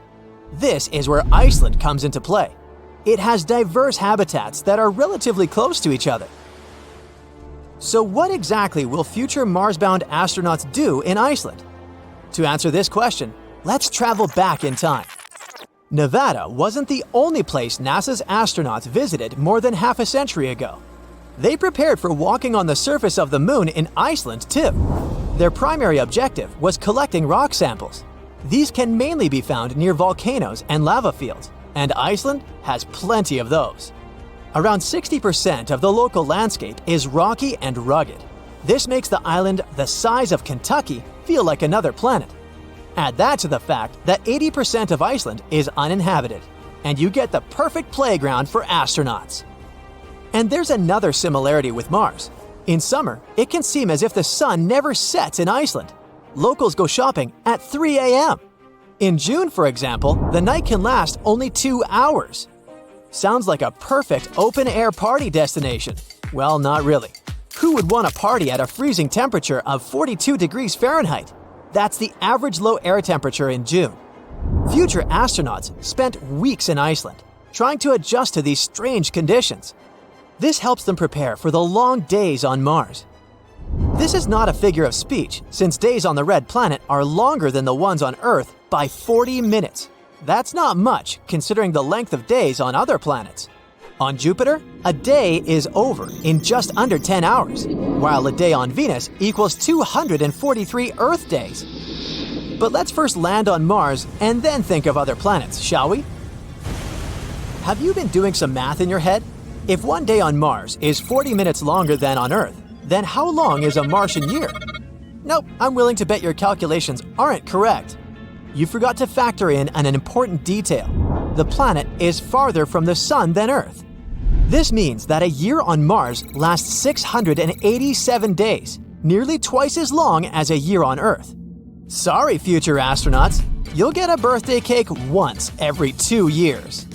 This is where Iceland comes into play. It has diverse habitats that are relatively close to each other. So what exactly will future Mars-bound astronauts do in Iceland? To answer this question, let's travel back in time. Nevada wasn't the only place NASA's astronauts visited more than half a century ago. They prepared for walking on the surface of the moon in Iceland too. Their primary objective was collecting rock samples. These can mainly be found near volcanoes and lava fields, and Iceland has plenty of those. Around 60% of the local landscape is rocky and rugged. This makes the island the size of Kentucky feel like another planet. Add that to the fact that 80% of Iceland is uninhabited, and you get the perfect playground for astronauts. And there's another similarity with Mars. In summer, it can seem as if the sun never sets in Iceland. Locals go shopping at 3 a.m. In June, for example, the night can last only 2 hours. Sounds like a perfect open-air party destination. Well, not really. Who would want to party at a freezing temperature of 42 degrees Fahrenheit? That's the average low air temperature in June. Future astronauts spent weeks in Iceland, trying to adjust to these strange conditions. This helps them prepare for the long days on Mars. This is not a figure of speech, since days on the red planet are longer than the ones on Earth by 40 minutes. That's not much, considering the length of days on other planets. On Jupiter, a day is over in just under 10 hours, while a day on Venus equals 243 Earth days. But let's first land on Mars and then think of other planets, shall we? Have you been doing some math in your head? If one day on Mars is 40 minutes longer than on Earth, then how long is a Martian year? Nope, I'm willing to bet your calculations aren't correct. You forgot to factor in an important detail. The planet is farther from the Sun than Earth. This means that a year on Mars lasts 687 days, nearly twice as long as a year on Earth. Sorry, future astronauts, you'll get a birthday cake once every 2 years.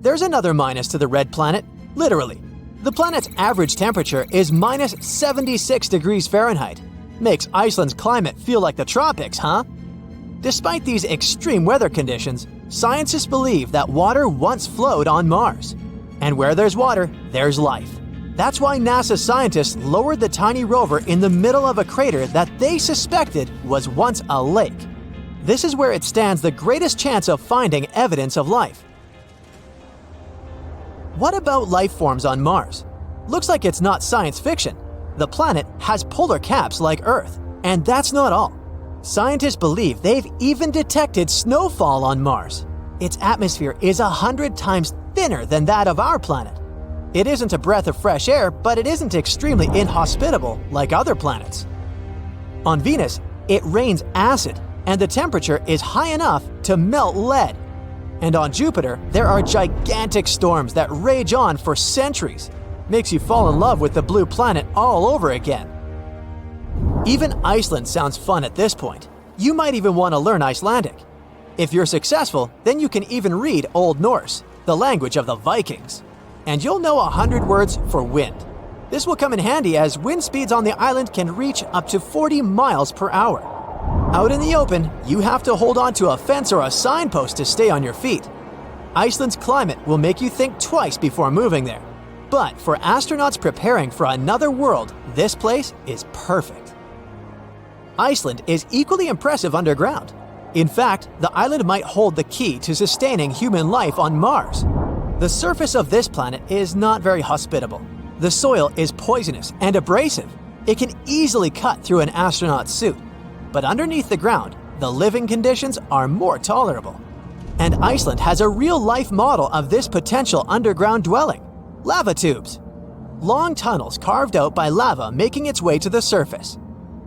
There's another minus to the red planet, literally. The planet's average temperature is minus 76 degrees Fahrenheit. Makes Iceland's climate feel like the tropics, huh? Despite these extreme weather conditions, scientists believe that water once flowed on Mars. And where there's water, there's life. That's why NASA scientists lowered the tiny rover in the middle of a crater that they suspected was once a lake. This is where it stands the greatest chance of finding evidence of life. What about life forms on Mars? Looks like it's not science fiction. The planet has polar caps like Earth, and that's not all. Scientists believe they've even detected snowfall on Mars. Its atmosphere is 100 times thinner than that of our planet. It isn't a breath of fresh air, but it isn't extremely inhospitable like other planets. On Venus, it rains acid, and the temperature is high enough to melt lead. And on Jupiter, there are gigantic storms that rage on for centuries. Makes you fall in love with the blue planet all over again. Even Iceland sounds fun at this point. You might even want to learn Icelandic. If you're successful, then you can even read Old Norse, the language of the Vikings. And you'll know 100 words for wind. This will come in handy as wind speeds on the island can reach up to 40 miles per hour. Out in the open, you have to hold on to a fence or a signpost to stay on your feet. Iceland's climate will make you think twice before moving there. But for astronauts preparing for another world, this place is perfect. Iceland is equally impressive underground. In fact, the island might hold the key to sustaining human life on Mars. The surface of this planet is not very hospitable. The soil is poisonous and abrasive. It can easily cut through an astronaut's suit. But underneath the ground, the living conditions are more tolerable. And Iceland has a real-life model of this potential underground dwelling: lava tubes. Long tunnels carved out by lava making its way to the surface.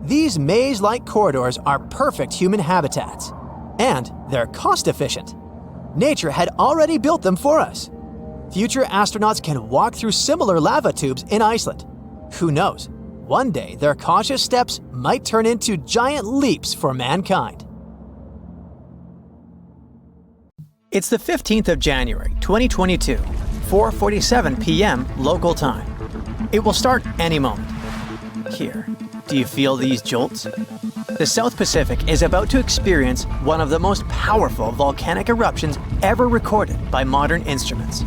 These maze-like corridors are perfect human habitats. And they're cost-efficient. Nature had already built them for us. Future astronauts can walk through similar lava tubes in Iceland. Who knows? One day, their cautious steps might turn into giant leaps for mankind. It's the 15th of January, 2022, 4:47 p.m. local time. It will start any moment. Here, do you feel these jolts? The South Pacific is about to experience one of the most powerful volcanic eruptions ever recorded by modern instruments.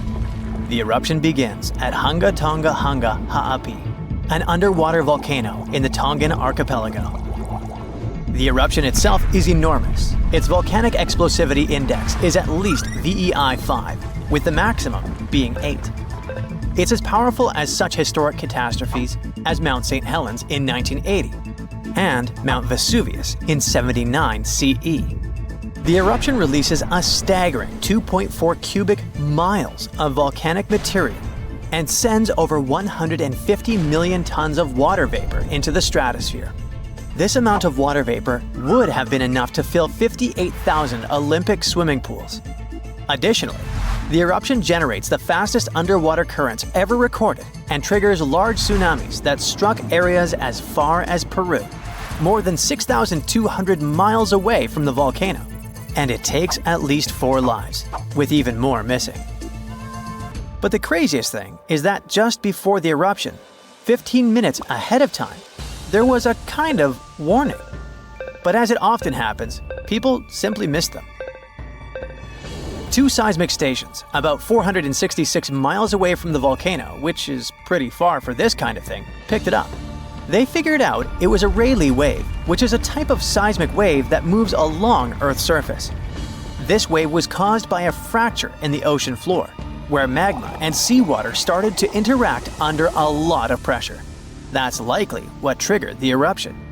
The eruption begins at Hunga Tonga Ha'api, an underwater volcano in the Tongan archipelago. The eruption itself is enormous. Its volcanic explosivity index is at least VEI 5, with the maximum being 8. It's as powerful as such historic catastrophes as Mount St. Helens in 1980 and Mount Vesuvius in 79 CE. The eruption releases a staggering 2.4 cubic miles of volcanic material and sends over 150 million tons of water vapor into the stratosphere. This amount of water vapor would have been enough to fill 58,000 Olympic swimming pools. Additionally, the eruption generates the fastest underwater currents ever recorded and triggers large tsunamis that struck areas as far as Peru, more than 6,200 miles away from the volcano. And it takes at least 4 lives, with even more missing. But the craziest thing is that just before the eruption, 15 minutes ahead of time, there was a kind of warning. But as it often happens, people simply missed them. 2 seismic stations, about 466 miles away from the volcano, which is pretty far for this kind of thing, picked it up. They figured out it was a Rayleigh wave, which is a type of seismic wave that moves along Earth's surface. This wave was caused by a fracture in the ocean floor, where magma and seawater started to interact under a lot of pressure. That's likely what triggered the eruption.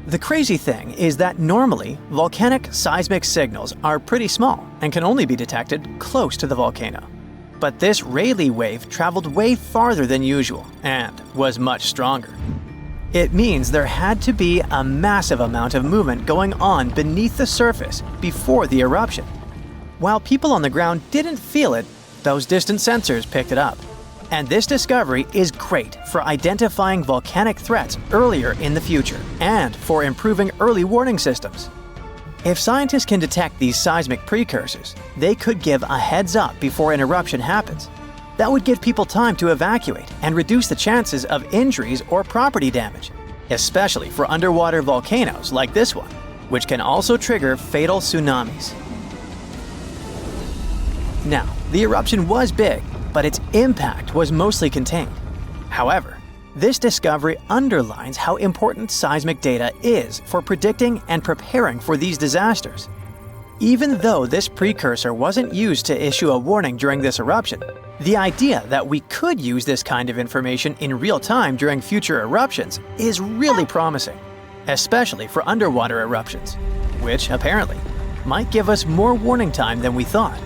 The crazy thing is that normally, volcanic seismic signals are pretty small and can only be detected close to the volcano. But this Rayleigh wave traveled way farther than usual and was much stronger. It means there had to be a massive amount of movement going on beneath the surface before the eruption. While people on the ground didn't feel it, those distant sensors picked it up. And this discovery is great for identifying volcanic threats earlier in the future and for improving early warning systems. If scientists can detect these seismic precursors, they could give a heads up before an eruption happens. That would give people time to evacuate and reduce the chances of injuries or property damage, especially for underwater volcanoes like this one, which can also trigger fatal tsunamis. Now, the eruption was big, but its impact was mostly contained. However, this discovery underlines how important seismic data is for predicting and preparing for these disasters. Even though this precursor wasn't used to issue a warning during this eruption, the idea that we could use this kind of information in real time during future eruptions is really promising, especially for underwater eruptions, which apparently might give us more warning time than we thought.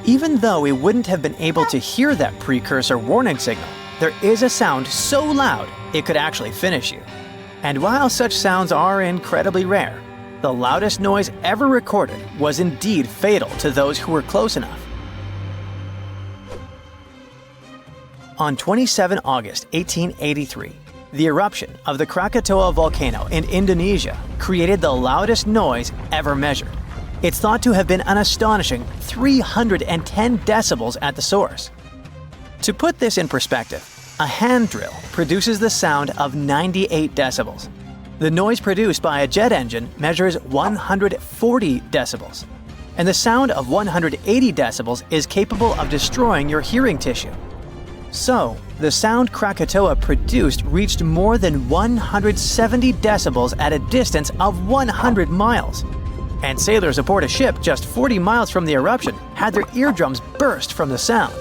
Even though we wouldn't have been able to hear that precursor warning signal, there is a sound so loud it could actually finish you. And while such sounds are incredibly rare, the loudest noise ever recorded was indeed fatal to those who were close enough. On 27 August 1883, the eruption of the Krakatoa volcano in Indonesia created the loudest noise ever measured. It's thought to have been an astonishing 310 decibels at the source. To put this in perspective, a hand drill produces the sound of 98 decibels. The noise produced by a jet engine measures 140 decibels. And the sound of 180 decibels is capable of destroying your hearing tissue. So, the sound Krakatoa produced reached more than 170 decibels at a distance of 100 miles. And sailors aboard a ship just 40 miles from the eruption had their eardrums burst from the sound.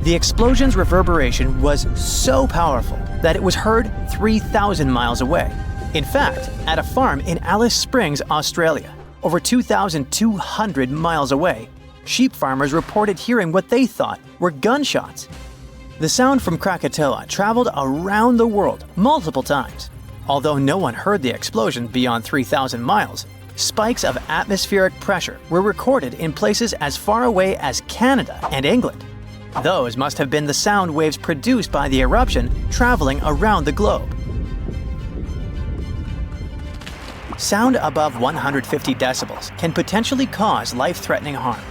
The explosion's reverberation was so powerful that it was heard 3,000 miles away. In fact, at a farm in Alice Springs, Australia, over 2,200 miles away, sheep farmers reported hearing what they thought were gunshots. The sound from Krakatoa traveled around the world multiple times. Although no one heard the explosion beyond 3,000 miles, spikes of atmospheric pressure were recorded in places as far away as Canada and England. Those must have been the sound waves produced by the eruption traveling around the globe. Sound above 150 decibels can potentially cause life-threatening harm.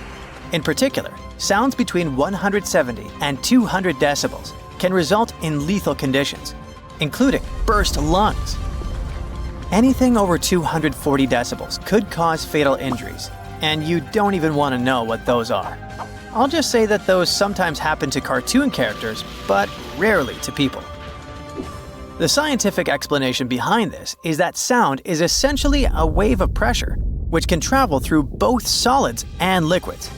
In particular, sounds between 170 and 200 decibels can result in lethal conditions, including burst lungs. Anything over 240 decibels could cause fatal injuries, and you don't even want to know what those are. I'll just say that those sometimes happen to cartoon characters, but rarely to people. The scientific explanation behind this is that sound is essentially a wave of pressure, which can travel through both solids and liquids.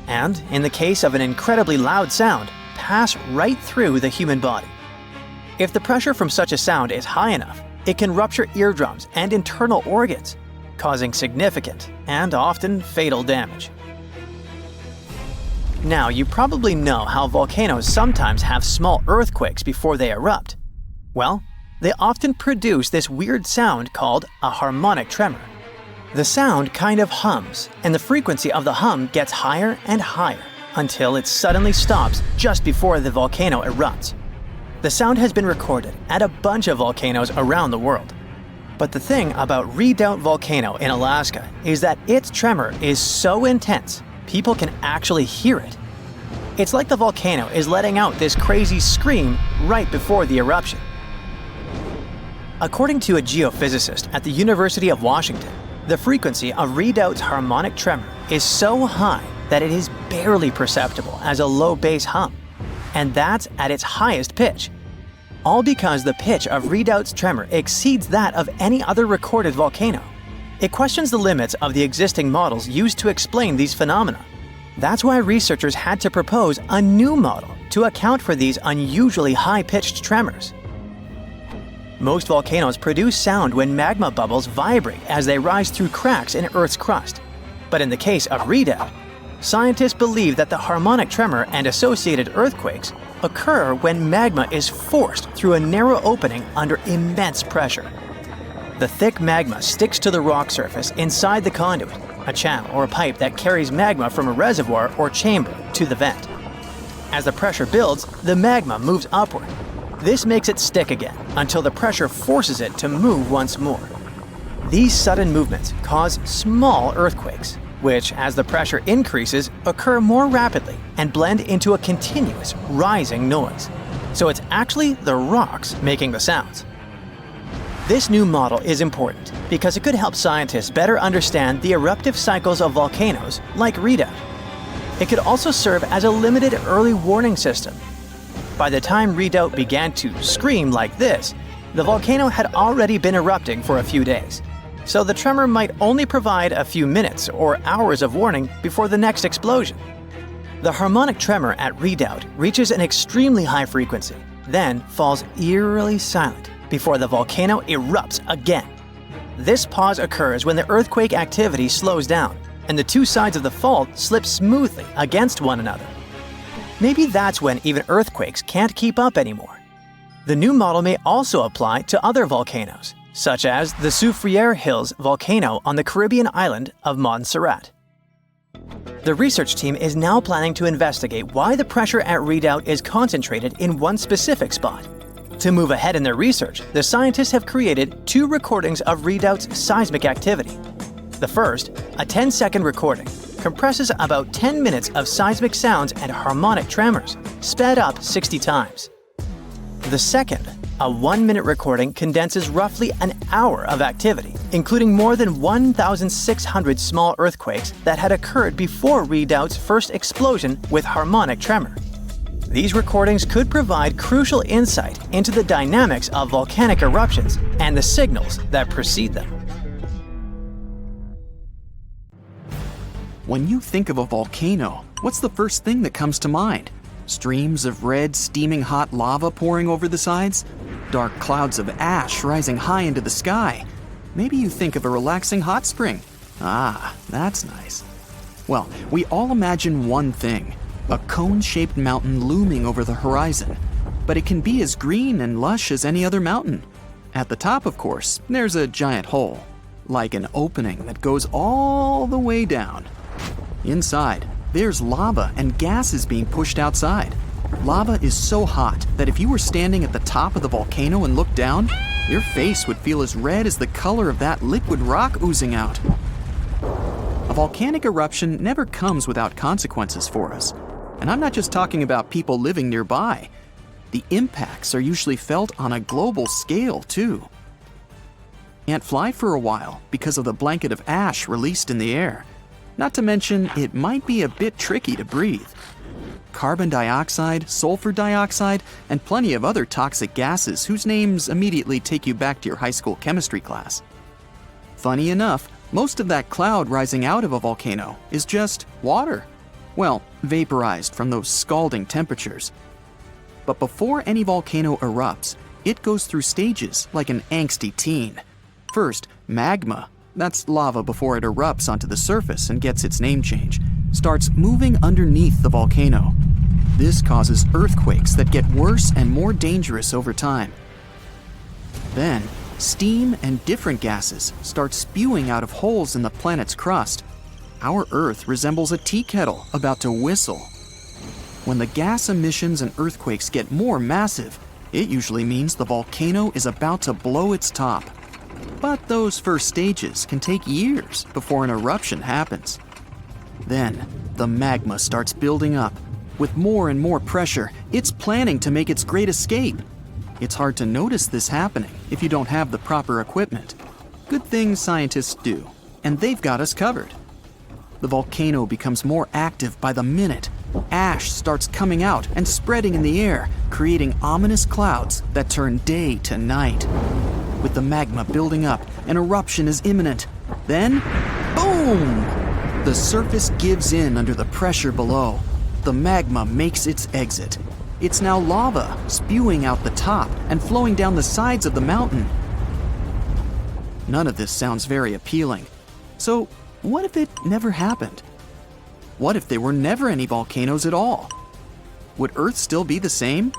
And, in the case of an incredibly loud sound, pass right through the human body. If the pressure from such a sound is high enough, it can rupture eardrums and internal organs, causing significant and often fatal damage. Now, you probably know how volcanoes sometimes have small earthquakes before they erupt. Well, they often produce this weird sound called a harmonic tremor. The sound kind of hums, and the frequency of the hum gets higher and higher until it suddenly stops just before the volcano erupts. The sound has been recorded at a bunch of volcanoes around the world. But the thing about Redoubt Volcano in Alaska is that its tremor is so intense, people can actually hear it. It's like the volcano is letting out this crazy scream right before the eruption. According to a geophysicist at the University of Washington, the frequency of Redoubt's harmonic tremor is so high that it is barely perceptible as a low bass hum, and that's at its highest pitch. All because the pitch of Redoubt's tremor exceeds that of any other recorded volcano. It questions the limits of the existing models used to explain these phenomena. That's why researchers had to propose a new model to account for these unusually high-pitched tremors. Most volcanoes produce sound when magma bubbles vibrate as they rise through cracks in Earth's crust. But in the case of Redoubt, scientists believe that the harmonic tremor and associated earthquakes occur when magma is forced through a narrow opening under immense pressure. The thick magma sticks to the rock surface inside the conduit, a channel or pipe that carries magma from a reservoir or chamber to the vent. As the pressure builds, the magma moves upward. This makes it stick again until the pressure forces it to move once more. These sudden movements cause small earthquakes, which, as the pressure increases, occur more rapidly and blend into a continuous rising noise. So it's actually the rocks making the sounds. This new model is important because it could help scientists better understand the eruptive cycles of volcanoes like Redoubt. It could also serve as a limited early warning system. By the time Redoubt began to scream like this, the volcano had already been erupting for a few days. So the tremor might only provide a few minutes or hours of warning before the next explosion. The harmonic tremor at Redoubt reaches an extremely high frequency, then falls eerily silent before the volcano erupts again. This pause occurs when the earthquake activity slows down and the two sides of the fault slip smoothly against one another. Maybe that's when even earthquakes can't keep up anymore. The new model may also apply to other volcanoes, such as the Soufriere Hills volcano on the Caribbean island of Montserrat. The research team is now planning to investigate why the pressure at Redoubt is concentrated in one specific spot. To move ahead in their research, the scientists have created 2 recordings of Redoubt's seismic activity. The first, a 10-second recording, compresses about 10 minutes of seismic sounds and harmonic tremors, sped up 60 times. The second, a 1-minute recording, condenses roughly an hour of activity, including more than 1,600 small earthquakes that had occurred before Redoubt's first explosion with harmonic tremor. These recordings could provide crucial insight into the dynamics of volcanic eruptions and the signals that precede them. When you think of a volcano, what's the first thing that comes to mind? Streams of red, steaming hot lava pouring over the sides? Dark clouds of ash rising high into the sky? Maybe you think of a relaxing hot spring. Ah, that's nice. Well, we all imagine one thing, a cone-shaped mountain looming over the horizon. But it can be as green and lush as any other mountain. At the top, of course, there's a giant hole, like an opening that goes all the way down. Inside, there's lava and gases being pushed outside. Lava is so hot that if you were standing at the top of the volcano and looked down, your face would feel as red as the color of that liquid rock oozing out. A volcanic eruption never comes without consequences for us. And I'm not just talking about people living nearby. The impacts are usually felt on a global scale, too. Can't fly for a while because of the blanket of ash released in the air. Not to mention, it might be a bit tricky to breathe. carbon dioxide, sulfur dioxide, and plenty of other toxic gases whose names immediately take you back to your high school chemistry class. Funny enough, most of that cloud rising out of a volcano is just water. Well, vaporized from those scalding temperatures. But before any volcano erupts, it goes through stages like an angsty teen. First, magma, that's lava before it erupts onto the surface and gets its name change, starts moving underneath the volcano. This causes earthquakes that get worse and more dangerous over time. Then, steam and different gases start spewing out of holes in the planet's crust. Our Earth resembles a tea kettle about to whistle. When the gas emissions and earthquakes get more massive, it usually means the volcano is about to blow its top. But those first stages can take years before an eruption happens. Then, the magma starts building up. With more and more pressure, it's planning to make its great escape. It's hard to notice this happening if you don't have the proper equipment. Good thing scientists do, and they've got us covered. The volcano becomes more active by the minute. Ash starts coming out and spreading in the air, creating ominous clouds that turn day to night. With the magma building up, an eruption is imminent. Then, boom! The surface gives in under the pressure below. The magma makes its exit. It's now lava, spewing out the top and flowing down the sides of the mountain. None of this sounds very appealing. So, what if it never happened? What if there were never any volcanoes at all? Would Earth still be the same?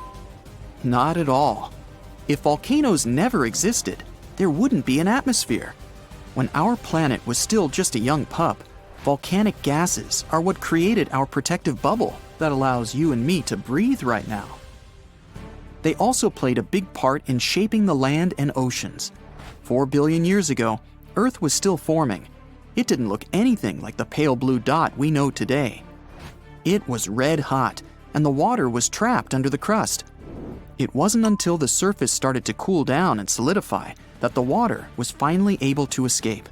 Not at all. If volcanoes never existed, there wouldn't be an atmosphere. When our planet was still just a young pup, volcanic gases are what created our protective bubble that allows you and me to breathe right now. They also played a big part in shaping the land and oceans. 4 billion years ago, Earth was still forming. It didn't look anything like the pale blue dot we know today. It was red hot, and the water was trapped under the crust. It wasn't until the surface started to cool down and solidify that the water was finally able to escape.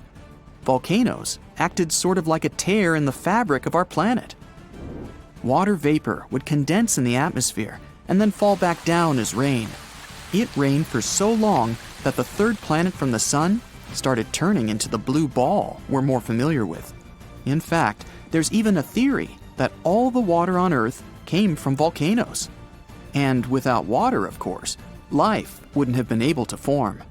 Volcanoes acted sort of like a tear in the fabric of our planet. Water vapor would condense in the atmosphere and then fall back down as rain. It rained for so long that the third planet from the sun started turning into the blue ball we're more familiar with. In fact, there's even a theory that all the water on Earth came from volcanoes. And without water, of course, life wouldn't have been able to form.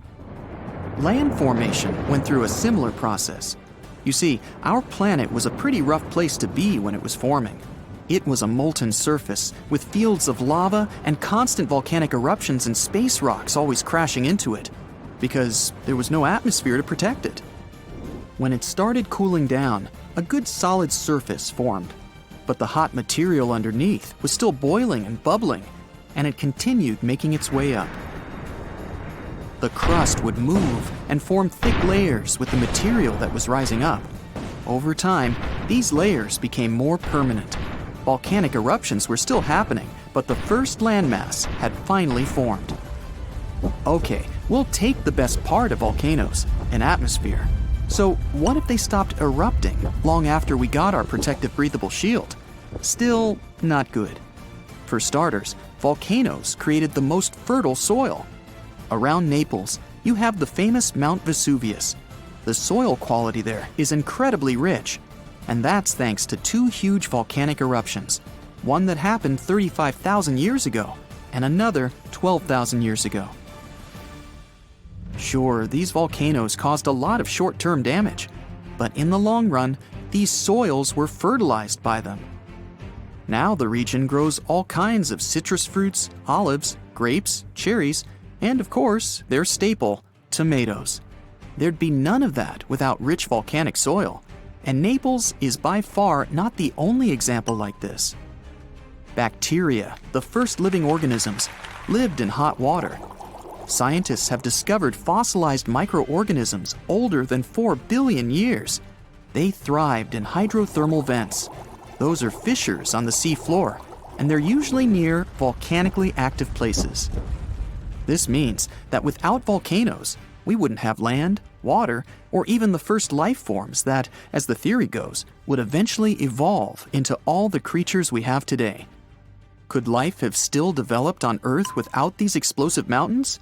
Land formation went through a similar process. You see, our planet was a pretty rough place to be when it was forming. It was a molten surface with fields of lava and constant volcanic eruptions and space rocks always crashing into it, because there was no atmosphere to protect it. When it started cooling down, a good solid surface formed, but the hot material underneath was still boiling and bubbling, and it continued making its way up. The crust would move and form thick layers with the material that was rising up. Over time, these layers became more permanent. Volcanic eruptions were still happening, but the first landmass had finally formed. Okay, we'll take the best part of volcanoes, an atmosphere. So what if they stopped erupting long after we got our protective breathable shield? Still not good. For starters, volcanoes created the most fertile soil. Around Naples, you have the famous Mount Vesuvius. The soil quality there is incredibly rich, and that's thanks to 2 huge volcanic eruptions, one that happened 35,000 years ago and another 12,000 years ago. Sure, these volcanoes caused a lot of short-term damage, but in the long run, these soils were fertilized by them. Now the region grows all kinds of citrus fruits, olives, grapes, cherries, and of course, their staple, tomatoes. There'd be none of that without rich volcanic soil, and Naples is by far not the only example like this. Bacteria, the first living organisms, lived in hot water. Scientists have discovered fossilized microorganisms older than 4 billion years. They thrived in hydrothermal vents. Those are fissures on the sea floor, and they're usually near volcanically active places. This means that without volcanoes, we wouldn't have land, water, or even the first life forms that, as the theory goes, would eventually evolve into all the creatures we have today. Could life have still developed on Earth without these explosive mountains?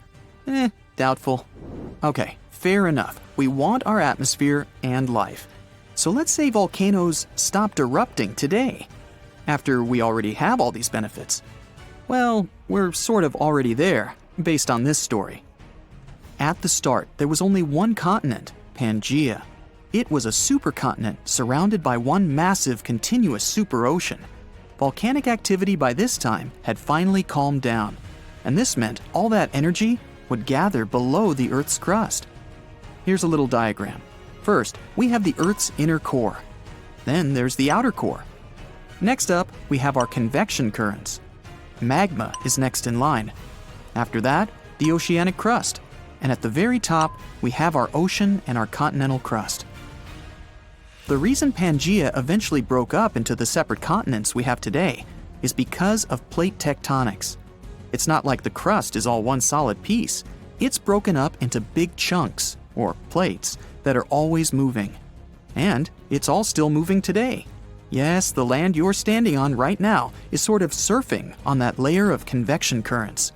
Doubtful. Okay, fair enough. We want our atmosphere and life. So let's say volcanoes stopped erupting today, after we already have all these benefits. Well, we're sort of already there, based on this story. At the start, there was only one continent, Pangaea. It was a supercontinent surrounded by one massive continuous superocean. Volcanic activity by this time had finally calmed down, and this meant all that energy would gather below the Earth's crust. Here's a little diagram. First, we have the Earth's inner core. Then there's the outer core. Next up, we have our convection currents. Magma is next in line. After that, the oceanic crust. And at the very top, we have our ocean and our continental crust. The reason Pangaea eventually broke up into the separate continents we have today is because of plate tectonics. It's not like the crust is all one solid piece. It's broken up into big chunks, or plates, that are always moving. And it's all still moving today. Yes, the land you're standing on right now is sort of surfing on that layer of convection currents.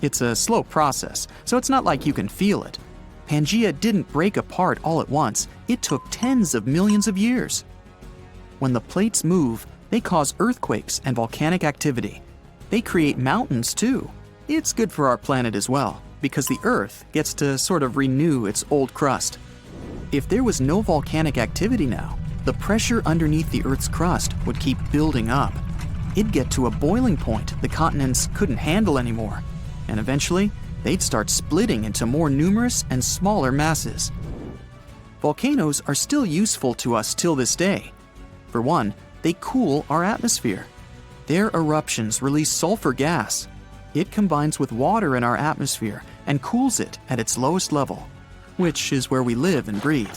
It's a slow process, so it's not like you can feel it. Pangaea didn't break apart all at once. It took tens of millions of years. When the plates move, they cause earthquakes and volcanic activity. They create mountains too. It's good for our planet as well, because the Earth gets to sort of renew its old crust. If there was no volcanic activity now, the pressure underneath the Earth's crust would keep building up. It'd get to a boiling point the continents couldn't handle anymore, and eventually, they'd start splitting into more numerous and smaller masses. Volcanoes are still useful to us till this day. For one, they cool our atmosphere. Their eruptions release sulfur gas. It combines with water in our atmosphere and cools it at its lowest level, which is where we live and breathe.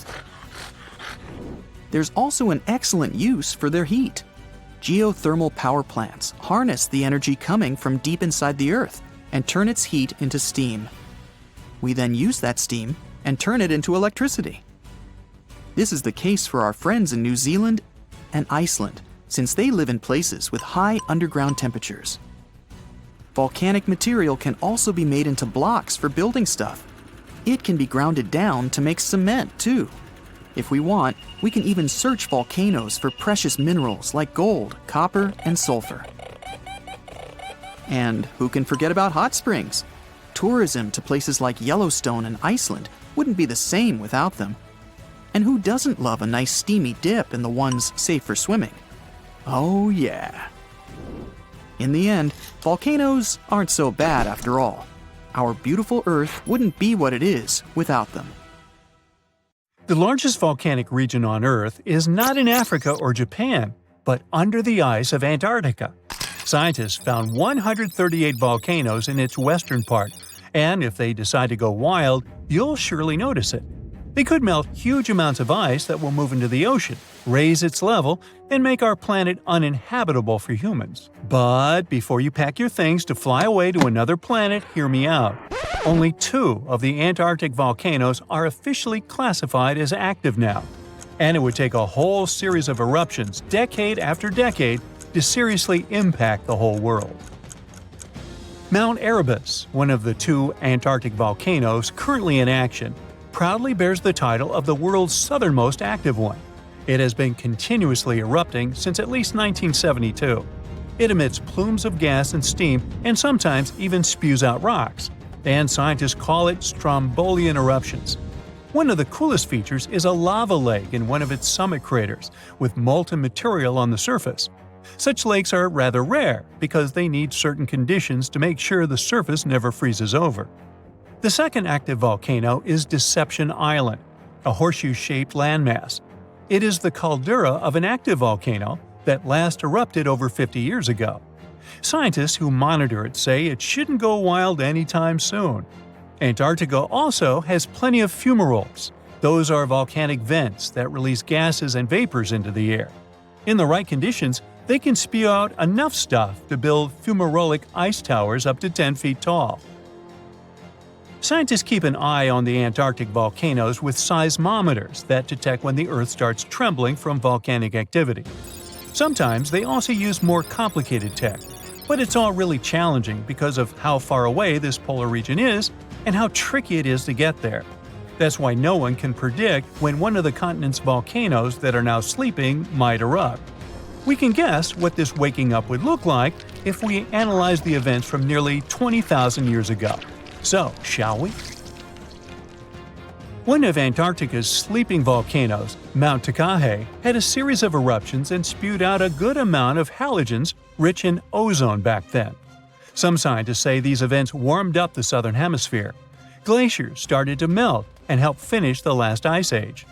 There's also an excellent use for their heat. Geothermal power plants harness the energy coming from deep inside the Earth and turn its heat into steam. We then use that steam and turn it into electricity. This is the case for our friends in New Zealand and Iceland, since they live in places with high underground temperatures. Volcanic material can also be made into blocks for building stuff. It can be grounded down to make cement too. If we want, we can even search volcanoes for precious minerals like gold, copper, and sulfur. And who can forget about hot springs? Tourism to places like Yellowstone and Iceland wouldn't be the same without them. And who doesn't love a nice steamy dip in the ones safe for swimming? Oh yeah. In the end, volcanoes aren't so bad after all. Our beautiful Earth wouldn't be what it is without them. The largest volcanic region on Earth is not in Africa or Japan, but under the ice of Antarctica. Scientists found 138 volcanoes in its western part, and if they decide to go wild, you'll surely notice it. They could melt huge amounts of ice that will move into the ocean, raise its level, and make our planet uninhabitable for humans. But before you pack your things to fly away to another planet, hear me out. Only 2 of the Antarctic volcanoes are officially classified as active now, and it would take a whole series of eruptions, decade after decade, to seriously impact the whole world. Mount Erebus, one of the 2 Antarctic volcanoes currently in action, proudly bears the title of the world's southernmost active one. It has been continuously erupting since at least 1972. It emits plumes of gas and steam and sometimes even spews out rocks, and scientists call it Strombolian eruptions. One of the coolest features is a lava lake in one of its summit craters, with molten material on the surface. Such lakes are rather rare because they need certain conditions to make sure the surface never freezes over. The second active volcano is Deception Island, a horseshoe-shaped landmass. It is the caldera of an active volcano that last erupted over 50 years ago. Scientists who monitor it say it shouldn't go wild anytime soon. Antarctica also has plenty of fumaroles. Those are volcanic vents that release gases and vapors into the air. In the right conditions, they can spew out enough stuff to build fumarolic ice towers up to 10 feet tall. Scientists keep an eye on the Antarctic volcanoes with seismometers that detect when the Earth starts trembling from volcanic activity. Sometimes they also use more complicated tech, But it's all really challenging because of how far away this polar region is and how tricky it is to get there. That's why no one can predict when one of the continent's volcanoes that are now sleeping might erupt. We can guess what this waking up would look like if we analyze the events from nearly 20,000 years ago. So, shall we? One of Antarctica's sleeping volcanoes, Mount Takahe, had a series of eruptions and spewed out a good amount of halogens rich in ozone back then. Some scientists say these events warmed up the southern hemisphere. Glaciers started to melt and help finish the last ice age.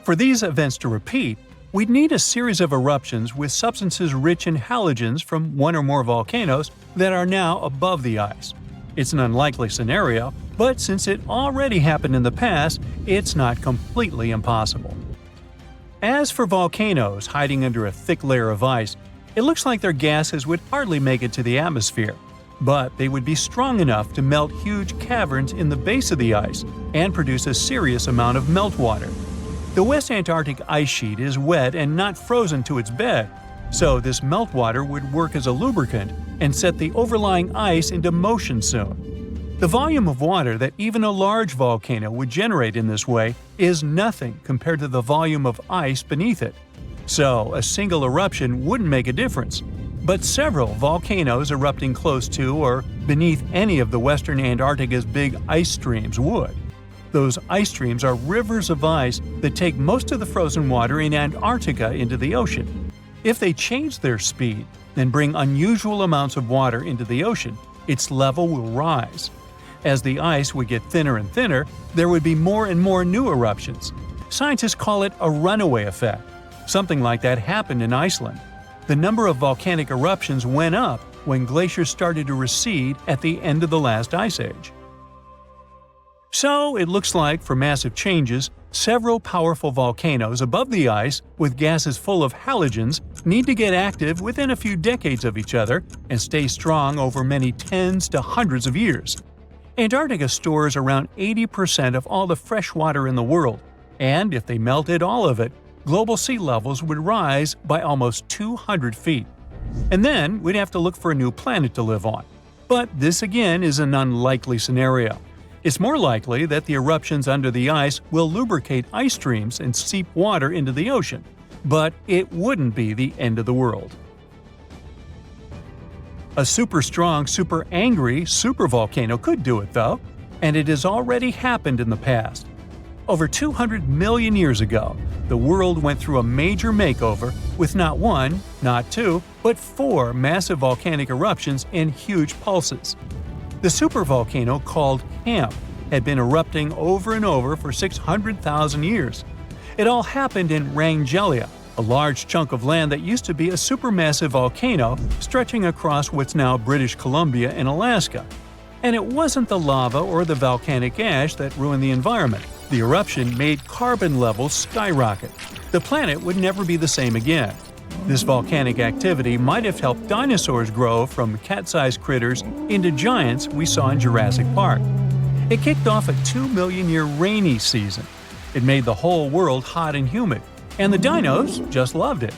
For these events to repeat, we'd need a series of eruptions with substances rich in halogens from one or more volcanoes that are now above the ice. It's an unlikely scenario, but since it already happened in the past, it's not completely impossible. As for volcanoes hiding under a thick layer of ice, it looks like their gases would hardly make it to the atmosphere, but they would be strong enough to melt huge caverns in the base of the ice and produce a serious amount of meltwater. The West Antarctic ice sheet is wet and not frozen to its bed, so this meltwater would work as a lubricant and set the overlying ice into motion soon. The volume of water that even a large volcano would generate in this way is nothing compared to the volume of ice beneath it. So, a single eruption wouldn't make a difference. But several volcanoes erupting close to or beneath any of the western Antarctica's big ice streams would. Those ice streams are rivers of ice that take most of the frozen water in Antarctica into the ocean. If they change their speed and bring unusual amounts of water into the ocean, its level will rise. As the ice would get thinner and thinner, there would be more and more new eruptions. Scientists call it a runaway effect. Something like that happened in Iceland. The number of volcanic eruptions went up when glaciers started to recede at the end of the last ice age. So, it looks like, for massive changes, several powerful volcanoes above the ice with gases full of halogens need to get active within a few decades of each other and stay strong over many tens to hundreds of years. Antarctica stores around 80% of all the fresh water in the world, and if they melted all of it, global sea levels would rise by almost 200 feet. And then we'd have to look for a new planet to live on. But this again is an unlikely scenario. It's more likely that the eruptions under the ice will lubricate ice streams and seep water into the ocean, but it wouldn't be the end of the world. A super strong, super angry supervolcano could do it though, and it has already happened in the past. Over 200 million years ago, the world went through a major makeover with not one, not two, but 4 massive volcanic eruptions in huge pulses. The supervolcano called Camp had been erupting over and over for 600,000 years. It all happened in Wrangell, a large chunk of land that used to be a supermassive volcano stretching across what's now British Columbia and Alaska. And it wasn't the lava or the volcanic ash that ruined the environment. The eruption made carbon levels skyrocket. The planet would never be the same again. This volcanic activity might have helped dinosaurs grow from cat-sized critters into giants we saw in Jurassic Park. It kicked off a 2 million-year rainy season. It made the whole world hot and humid, and the dinos just loved it.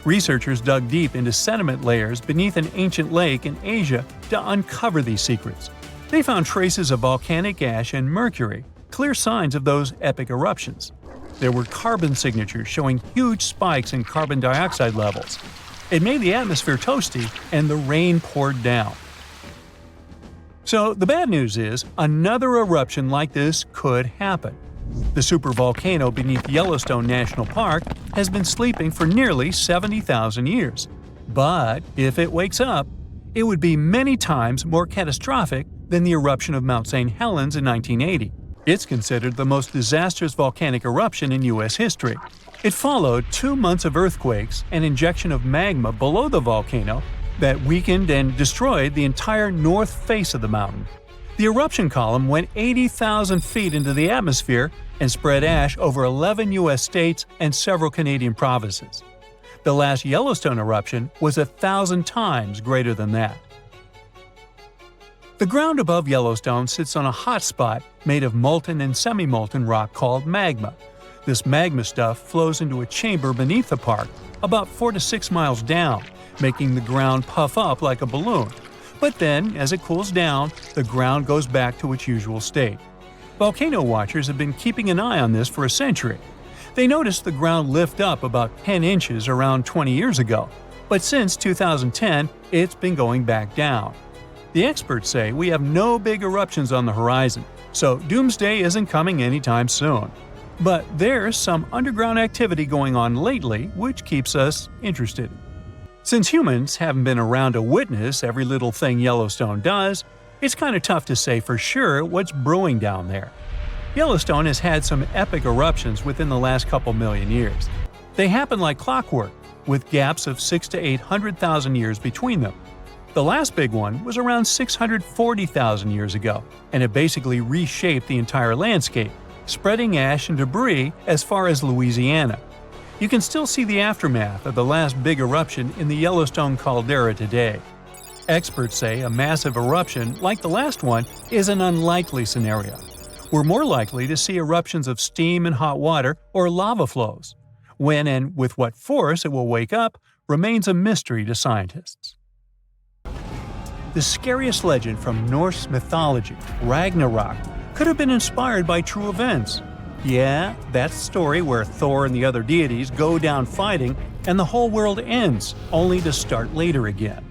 Researchers dug deep into sediment layers beneath an ancient lake in Asia to uncover these secrets. They found traces of volcanic ash and mercury, clear signs of those epic eruptions. There were carbon signatures showing huge spikes in carbon dioxide levels. It made the atmosphere toasty, and the rain poured down. So the bad news is, another eruption like this could happen. The supervolcano beneath Yellowstone National Park has been sleeping for nearly 70,000 years. But if it wakes up, it would be many times more catastrophic than the eruption of Mount St. Helens in 1980. It's considered the most disastrous volcanic eruption in U.S. history. It followed 2 months of earthquakes and injection of magma below the volcano that weakened and destroyed the entire north face of the mountain. The eruption column went 80,000 feet into the atmosphere and spread ash over 11 U.S. states and several Canadian provinces. The last Yellowstone eruption was 1,000 times greater than that. The ground above Yellowstone sits on a hot spot made of molten and semi-molten rock called magma. This magma stuff flows into a chamber beneath the park, about 4 to 6 miles down, making the ground puff up like a balloon. But then, as it cools down, the ground goes back to its usual state. Volcano watchers have been keeping an eye on this for a century. They noticed the ground lift up about 10 inches around 20 years ago, but since 2010, it's been going back down. The experts say we have no big eruptions on the horizon, so doomsday isn't coming anytime soon. But there's some underground activity going on lately which keeps us interested. Since humans haven't been around to witness every little thing Yellowstone does, it's kind of tough to say for sure what's brewing down there. Yellowstone has had some epic eruptions within the last couple million years. They happen like clockwork, with gaps of 600,000 to 800,000 years between them. The last big one was around 640,000 years ago, and it basically reshaped the entire landscape, spreading ash and debris as far as Louisiana. You can still see the aftermath of the last big eruption in the Yellowstone caldera today. Experts say a massive eruption like the last one is an unlikely scenario. We're more likely to see eruptions of steam and hot water or lava flows. When and with what force it will wake up remains a mystery to scientists. The scariest legend from Norse mythology, Ragnarok, could have been inspired by true events. Yeah, that story where Thor and the other deities go down fighting and the whole world ends, only to start later again.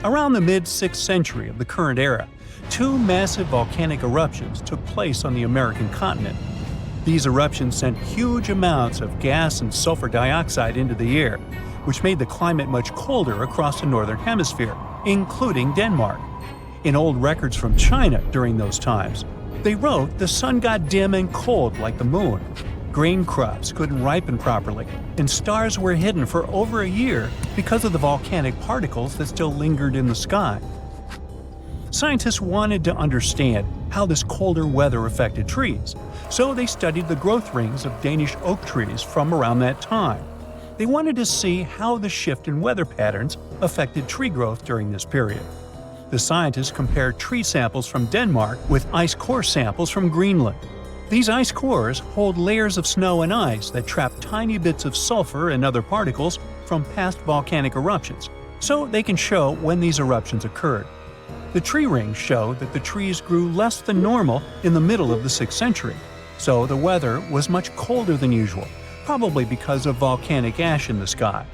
Around the mid-6th century of the current era, two massive volcanic eruptions took place on the American continent. These eruptions sent huge amounts of gas and sulfur dioxide into the air, which made the climate much colder across the northern hemisphere, including Denmark. In old records from China during those times, they wrote the sun got dim and cold like the moon. Grain crops couldn't ripen properly, and stars were hidden for over a year because of the volcanic particles that still lingered in the sky. Scientists wanted to understand how this colder weather affected trees, so they studied the growth rings of Danish oak trees from around that time. They wanted to see how the shift in weather patterns affected tree growth during this period. The scientists compared tree samples from Denmark with ice core samples from Greenland. These ice cores hold layers of snow and ice that trap tiny bits of sulfur and other particles from past volcanic eruptions, so they can show when these eruptions occurred. The tree rings show that the trees grew less than normal in the middle of the 6th century, so the weather was much colder than usual, probably because of volcanic ash in the sky.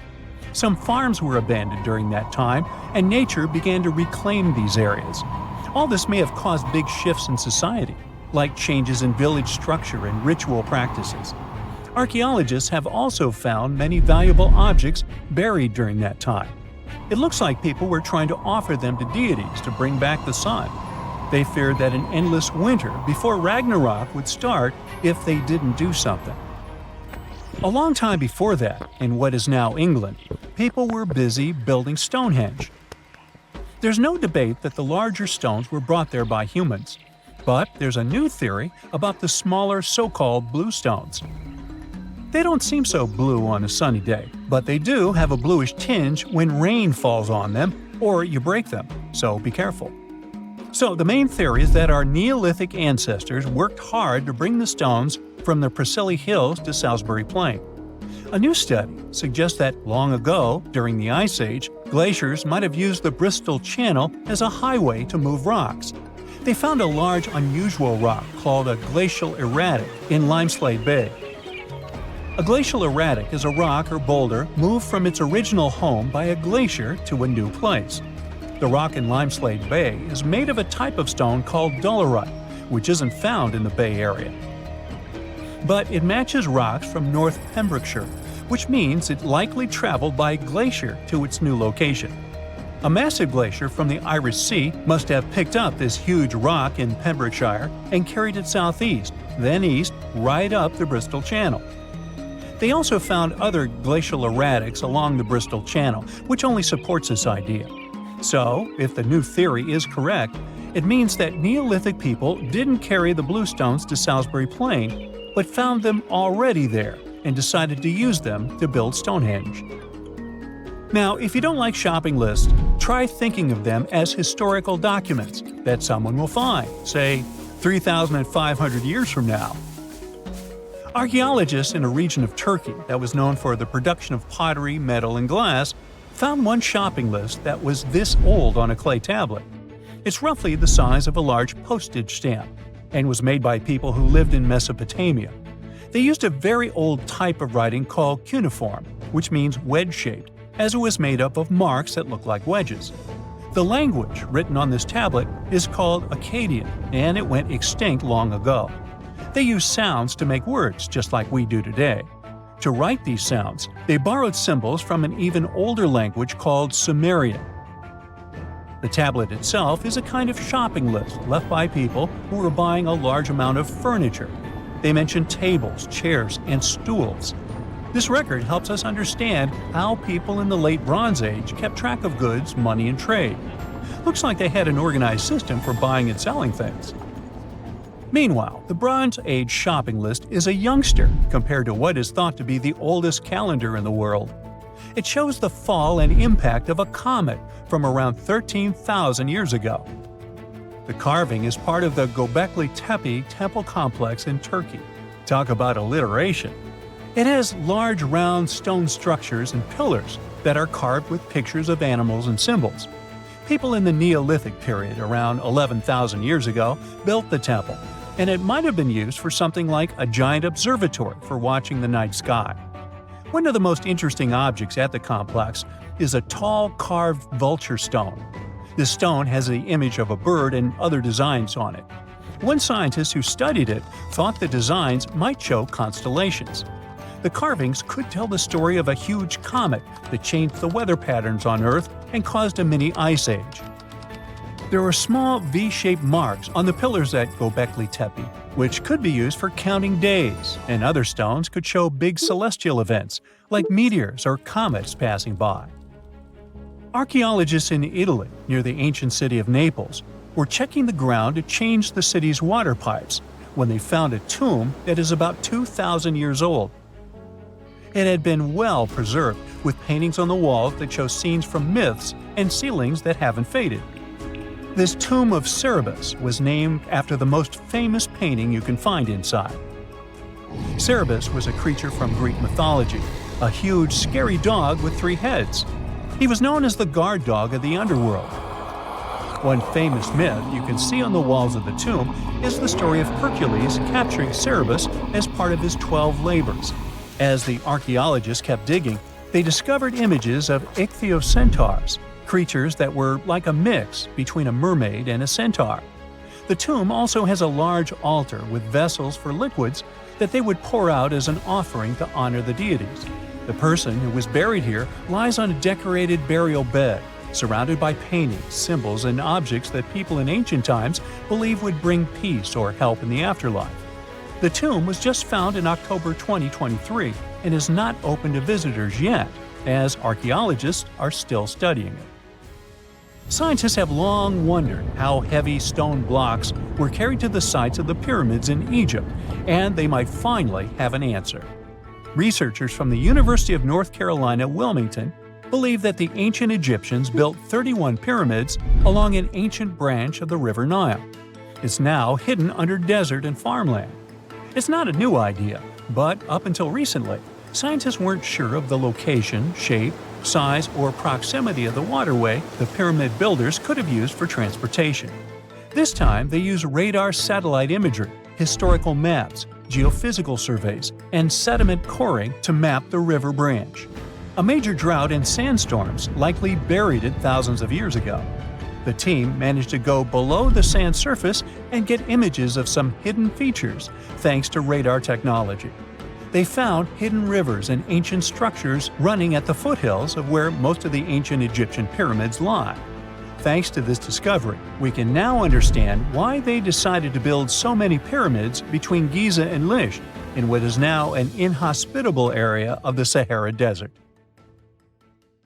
Some farms were abandoned during that time, and nature began to reclaim these areas. All this may have caused big shifts in society, like changes in village structure and ritual practices. Archaeologists have also found many valuable objects buried during that time. It looks like people were trying to offer them to deities to bring back the sun. They feared that an endless winter before Ragnarok would start if they didn't do something. A long time before that, in what is now England, people were busy building Stonehenge. There's no debate that the larger stones were brought there by humans, but there's a new theory about the smaller so-called blue stones. They don't seem so blue on a sunny day, but they do have a bluish tinge when rain falls on them or you break them, so be careful. So the main theory is that our Neolithic ancestors worked hard to bring the stones from the Preseli Hills to Salisbury Plain. A new study suggests that long ago, during the Ice Age, glaciers might have used the Bristol Channel as a highway to move rocks. They found a large, unusual rock called a glacial erratic in Limeslade Bay. A glacial erratic is a rock or boulder moved from its original home by a glacier to a new place. The rock in Limeslade Bay is made of a type of stone called dolerite, which isn't found in the Bay Area. But it matches rocks from North Pembrokeshire, which means it likely traveled by glacier to its new location. A massive glacier from the Irish Sea must have picked up this huge rock in Pembrokeshire and carried it southeast, then east, right up the Bristol Channel. They also found other glacial erratics along the Bristol Channel, which only supports this idea. So, if the new theory is correct, it means that Neolithic people didn't carry the bluestones to Salisbury Plain, but found them already there and decided to use them to build Stonehenge. Now, if you don't like shopping lists, try thinking of them as historical documents that someone will find, say, 3,500 years from now. Archaeologists in a region of Turkey that was known for the production of pottery, metal, and glass found one shopping list that was this old on a clay tablet. It's roughly the size of a large postage stamp and was made by people who lived in Mesopotamia. They used a very old type of writing called cuneiform, which means wedge-shaped, as it was made up of marks that look like wedges. The language written on this tablet is called Akkadian, and it went extinct long ago. They used sounds to make words, just like we do today. To write these sounds, they borrowed symbols from an even older language called Sumerian. The tablet itself is a kind of shopping list left by people who were buying a large amount of furniture. They mention tables, chairs, and stools. This record helps us understand how people in the late Bronze Age kept track of goods, money, and trade. Looks like they had an organized system for buying and selling things. Meanwhile, the Bronze Age shopping list is a youngster compared to what is thought to be the oldest calendar in the world. It shows the fall and impact of a comet from around 13,000 years ago. The carving is part of the Göbekli Tepe temple complex in Turkey. Talk about alliteration. It has large round stone structures and pillars that are carved with pictures of animals and symbols. People in the Neolithic period, around 11,000 years ago, built the temple, and it might have been used for something like a giant observatory for watching the night sky. One of the most interesting objects at the complex is a tall carved vulture stone. This stone has the image of a bird and other designs on it. One scientist who studied it thought the designs might show constellations. The carvings could tell the story of a huge comet that changed the weather patterns on Earth and caused a mini ice age. There are small V-shaped marks on the pillars at Göbekli Tepe, which could be used for counting days, and other stones could show big celestial events, like meteors or comets passing by. Archaeologists in Italy, near the ancient city of Naples, were checking the ground to change the city's water pipes when they found a tomb that is about 2,000 years old. It had been well preserved, with paintings on the walls that show scenes from myths and ceilings that haven't faded. This tomb of Erebus was named after the most famous painting you can find inside. Erebus was a creature from Greek mythology, a huge, scary dog with 3 heads. He was known as the guard dog of the underworld. One famous myth you can see on the walls of the tomb is the story of Hercules capturing Erebus as part of his 12 labors. As the archaeologists kept digging, they discovered images of ichthyocentaurs, creatures that were like a mix between a mermaid and a centaur. The tomb also has a large altar with vessels for liquids that they would pour out as an offering to honor the deities. The person who was buried here lies on a decorated burial bed, surrounded by paintings, symbols, and objects that people in ancient times believed would bring peace or help in the afterlife. The tomb was just found in October 2023 and is not open to visitors yet, as archaeologists are still studying it. Scientists have long wondered how heavy stone blocks were carried to the sites of the pyramids in Egypt, and they might finally have an answer. Researchers from the University of North Carolina, Wilmington, believe that the ancient Egyptians built 31 pyramids along an ancient branch of the River Nile. It's now hidden under desert and farmland. It's not a new idea, but up until recently, scientists weren't sure of the location, shape, size, or proximity of the waterway the pyramid builders could have used for transportation. This time, they used radar satellite imagery, historical maps, geophysical surveys, and sediment coring to map the river branch. A major drought and sandstorms likely buried it thousands of years ago. The team managed to go below the sand surface and get images of some hidden features thanks to radar technology. They found hidden rivers and ancient structures running at the foothills of where most of the ancient Egyptian pyramids lie. Thanks to this discovery, we can now understand why they decided to build so many pyramids between Giza and Lish in what is now an inhospitable area of the Sahara Desert.